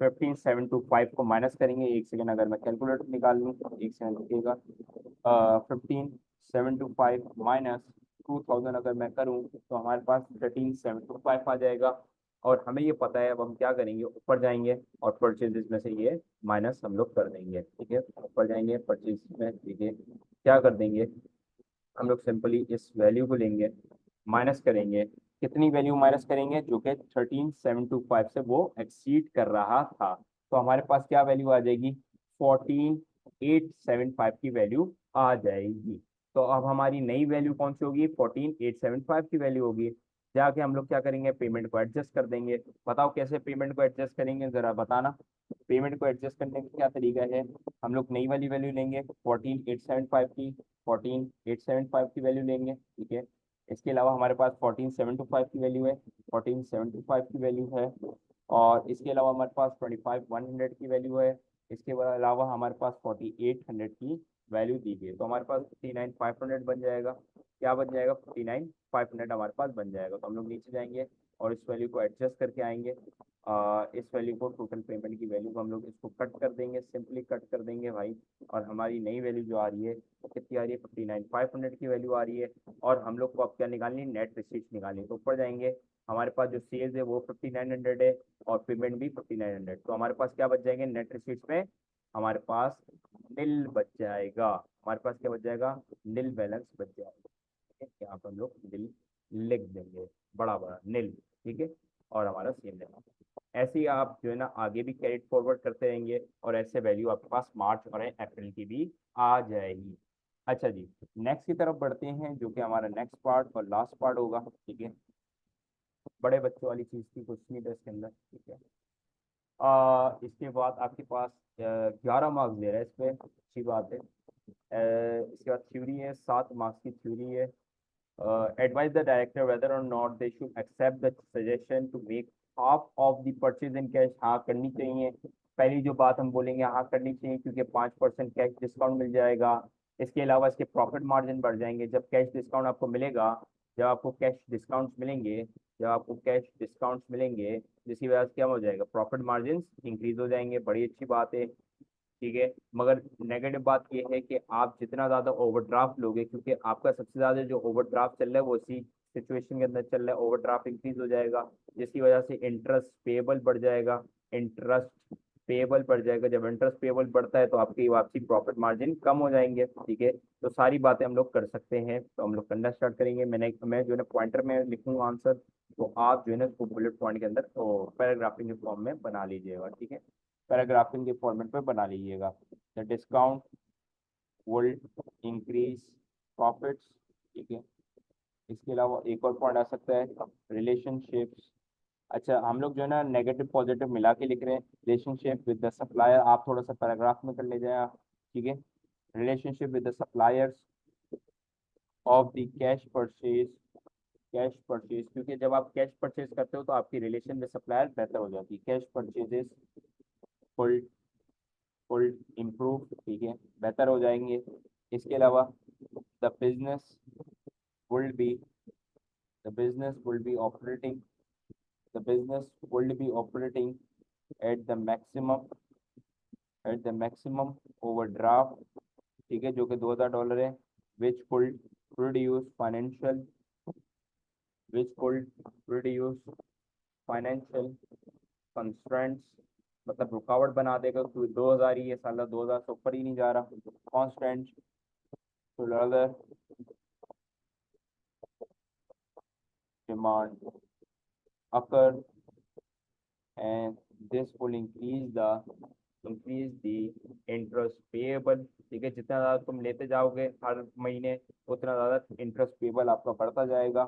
15,725 को माइनस करेंगे। एक सेकेंड, अगर मैं कैलकुलेटर निकाल लूँ, एक सेकेंड रुकिएगा। 15,725 -2,000 अगर मैं करूँ तो हमारे पास 13,725 आ जाएगा। और हमें ये पता है, अब हम क्या करेंगे, ऊपर जाएंगे और परचेजेस में से ये माइनस हम लोग कर देंगे। ठीक है, ऊपर जाएंगे परचेज में, ठीक है, क्या कर देंगे, हम लोग सिंपली इस वैल्यू को लेंगे, माइनस करेंगे। कितनी वैल्यू माइनस करेंगे, जो कि 13,725 से वो एक्सीड कर रहा था। तो हमारे पास क्या वैल्यू आ जाएगी, 14,875 की वैल्यू आ जाएगी। तो अब हमारी नई वैल्यू कौन सी होगी, 14,875 की वैल्यू होगी। जाके हम लोग क्या करेंगे, पेमेंट को एडजस्ट कर देंगे। बताओ कैसे पेमेंट को एडजस्ट करेंगे, जरा बताना। पेमेंट को एडजस्ट करने का क्या तरीका है, हम लोग नई वाली वैल्यू लेंगे 14,875 की, 14,875 की वैल्यू लेंगे। ठीक है, इसके अलावा हमारे पास 14,725 की वैल्यू है, 14,725 की वैल्यू है। और इसके अलावा हमारे पास 25,100 की वैल्यू है। इसके अलावा हमारे पास 4,800 की वैल्यू दी गई है। तो हमारे पास 59,500 बन जाएगा। क्या बन जाएगा, 59,500 हमारे पास बन जाएगा। तो हम लोग नीचे जाएंगे और इस वैल्यू को एडजस्ट करके आएंगे। इस वैल्यू को, टोटल पेमेंट की वैल्यू को हम लोग इसको कट कर देंगे, सिंपली कट कर देंगे भाई। और हमारी नई वैल्यू जो आ रही है वो कितनी आ रही है, 59,500 की वैल्यू आ रही है। और हम लोग को अब क्या निकालनी है, नेट रिसीट्स निकालनी है। तो ऊपर जाएंगे, हमारे पास जो सेल्स है वो 5,900 है, और पेमेंट भी 5,900। तो हमारे पास क्या बच जाएंगे नेट रिसीट्स में, हमारे पास नील बच जाएगा। हमारे पास क्या बच जाएगा, नील बैलेंस बच जाएगा। ठीक है, यहाँ पर हम लोग नील लिख देंगे, बड़ा बड़ा नील। ठीक है, और हमारा सेम रहेगा। ऐसे ही आप जो है ना आगे भी कैरी फॉरवर्ड करते रहेंगे, और ऐसे वैल्यू आपके पास मार्च और अप्रैल की भी आ जाएगी। अच्छा जी, नेक्स्ट की तरफ बढ़ते हैं, जो कि हमारा नेक्स्ट पार्ट और लास्ट पार्ट होगा। ठीक है, बड़े बच्चों वाली चीज़ थी, कुछ नहीं था इसके अंदर। ठीक है, इसके बाद आपके पास 11 मार्क्स दे रहा है इस पे, अच्छी बात है। इसके बाद थ्योरी है, 7 मार्क्स की थ्योरी है। Advise the director whether or not they should accept the suggestion to make half of the purchase in cash। हाँ करनी चाहिए, पहली जो बात हम बोलेंगे हाँ करनी चाहिए, क्योंकि 5% कैश डिस्काउंट मिल जाएगा। इसके अलावा इसके प्रॉफिट मार्जिन बढ़ जाएंगे जब कैश डिस्काउंट आपको मिलेगा। जब आपको कैश डिस्काउंट्स मिलेंगे, जब आपको कैश डिस्काउंट्स मिलेंगे, जिसकी वजह से क्या हो जाएगा, प्रॉफिट मार्जिन इंक्रीज हो जाएंगे, बड़ी अच्छी बात है। ठीक है, मगर नेगेटिव बात ये है कि आप जितना ज़्यादा ओवरड्राफ्ट लोगे, क्योंकि आपका सबसे ज़्यादा जो ओवरड्राफ्ट चल रहा है वो इसी सिचुएशन के अंदर चल रहा है, ओवरड्राफ्ट इंक्रीज हो जाएगा, जिसकी वजह से इंटरेस्ट पेएबल बढ़ जाएगा। इंटरेस्ट पेएबल बढ़ जाएगा, जब इंटरेस्ट पेएबल बढ़ता है तो आपकी वापसी प्रॉफिट मार्जिन कम हो जाएंगे। ठीक है, तो सारी बातें हम लोग कर सकते हैं। तो हम लोग करना स्टार्ट करेंगे। मैं जो है ना पॉइंटर में लिखूंगा आंसर, तो आप जो है ना उसको बुलेट पॉइंट के अंदर तो पैराग्राफिंग के फॉर्म में बना लीजिएगा। ठीक है, पैराग्राफिंग के फॉर्मेट पे बना लीजिएगा। The discount will increase profits. ठीक है, इसके अलावा एक और पॉइंट आ सकता है, रिलेशनशिप्स। अच्छा, हम लोग जो है ना नेगेटिव पॉजिटिव मिला के लिख रहे हैं। रिलेशनशिप विद द सप्लायर आप थोड़ा सा पैराग्राफ में कर ले जाए। ठीक है, relationship with the suppliers of the cash purchase. Cash purchase, क्योंकि जब आप कैश परचेज करते हो तो आपकी रिलेशन में सप्लायर बेहतर हो जाती है। Cash purchases full full improve, ठीक है, बेहतर हो जाएंगे। इसके अलावा the business would be the business would be operating the business would be operating at the maximum overdraft, ठीक है, जो कि $2000 है। Which could produce financial which could produce financial constraints, मतलब रुकावट बना देगा, क्योंकि 2000 ही ये साल 2000 से ऊपर ही नहीं जा रहा। Constant to other demand occur and this will increase the interest payable, ठीक है, जितना ज़्यादा तुम लेते जाओगे हर महीने उतना ज़्यादा इंटरेस्ट पेबल आपका बढ़ता जाएगा।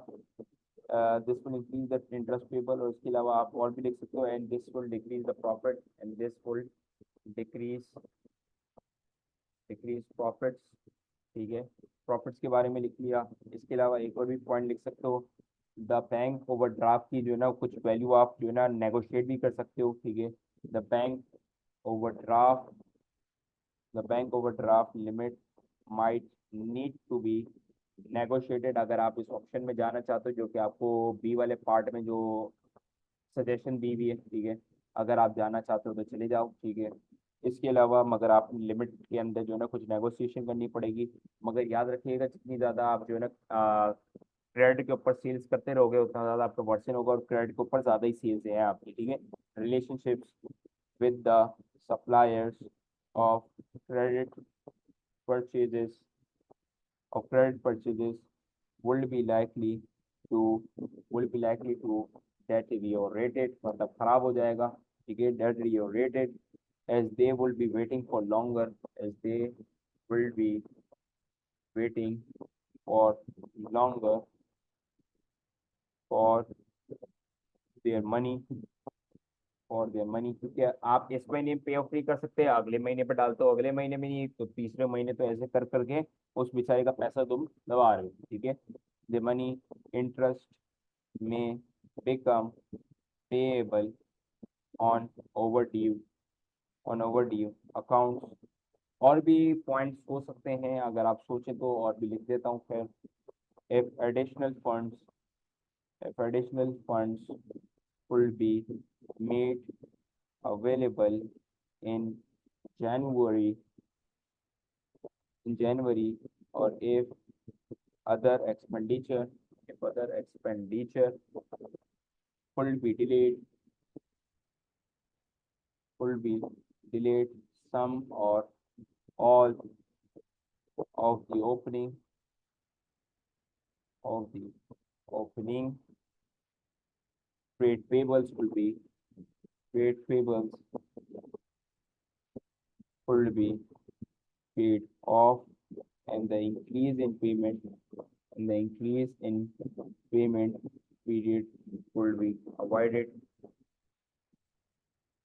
This will increase the interest payable, और इसके अलावा आप और भी लिख सकते हो, and this will decrease the profit and this will decrease decrease profits, ठीक है, प्रॉफिट्स के बारे में लिख लिया। इसके अलावा एक और भी पॉइंट लिख सकते हो, द बैंक ओवरड्राफ्ट की जो है ना कुछ वैल्यू आप जो है ना नेगोशिएट भी कर सकते हो, ठीक है। The bank overdraft the bank overdraft limit might need to be negotiated, अगर आप इस ऑप्शन में जाना चाहते हो, जो कि आपको बी वाले पार्ट में जो सजेशन दी हुई है, ठीक है, अगर आप जाना चाहते हो तो चले जाओ, ठीक है। इसके अलावा मगर आप लिमिट के अंदर जो है ना कुछ नेगोशिएशन करनी पड़ेगी, मगर याद रखिएगा जितनी ज़्यादा आप जो है ना क्रेडिट के ऊपर सेल्स करते रहोगे उतना ज़्यादा आपका वर्सन होगा, और क्रेडिट के ऊपर ज़्यादा ही सेल्स है आपकी, ठीक है। Relationships with the suppliers of credit purchases would be likely to deteriorated, मतलब खराब हो जाएगा, ठीक है, deteriorated as they will be waiting for longer as they will be waiting for longer for their money क्योंकि आप इस महीने पे ऑफ नहीं कर सकते, अगले महीने पे डालते हो, अगले महीने में नहीं तो तीसरे महीने, तो ऐसे कर करके उस बेचारे का पैसा तुम दबा रहे हो, ठीक है। द मनी इंटरेस्ट में become payable on overdue accounts, और भी पॉइंट्स हो सकते हैं अगर आप सोचे तो, और भी लिख देता हूँ फिर। if additional funds if additional funds will be made available in January January, or other expenditure if other expenditure will be delayed some or all of the opening trade payables will be paid off, and the increase in payment period will be avoided।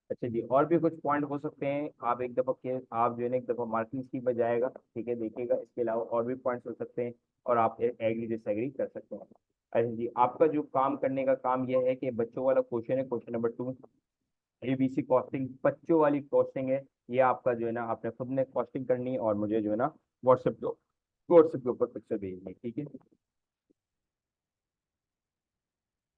अच्छा जी, और भी कुछ point हो सकते हैं, आप एक दफ़ा के आप जो है ना एक दफ़ा मार्किंग स्कीम पर जाएगा, ठीक है, देखिएगा। इसके अलावा और भी पॉइंट्स हो सकते हैं और आप एग्री डिसएग्री कर सकते हैं। अच्छा जी, आपका जो काम करने का काम यह है कि बच्चों वाला क्वेश्चन है, क्वेश्चन नंबर 2, एबीसी कॉस्टिंग, बच्चों वाली कॉस्टिंग है। ये आपका जो है ना आपने खुद ने कॉस्टिंग करनी है और मुझे जो है ना व्हाट्सएप के ऊपर पिक्चर भेजनी है, ठीक है।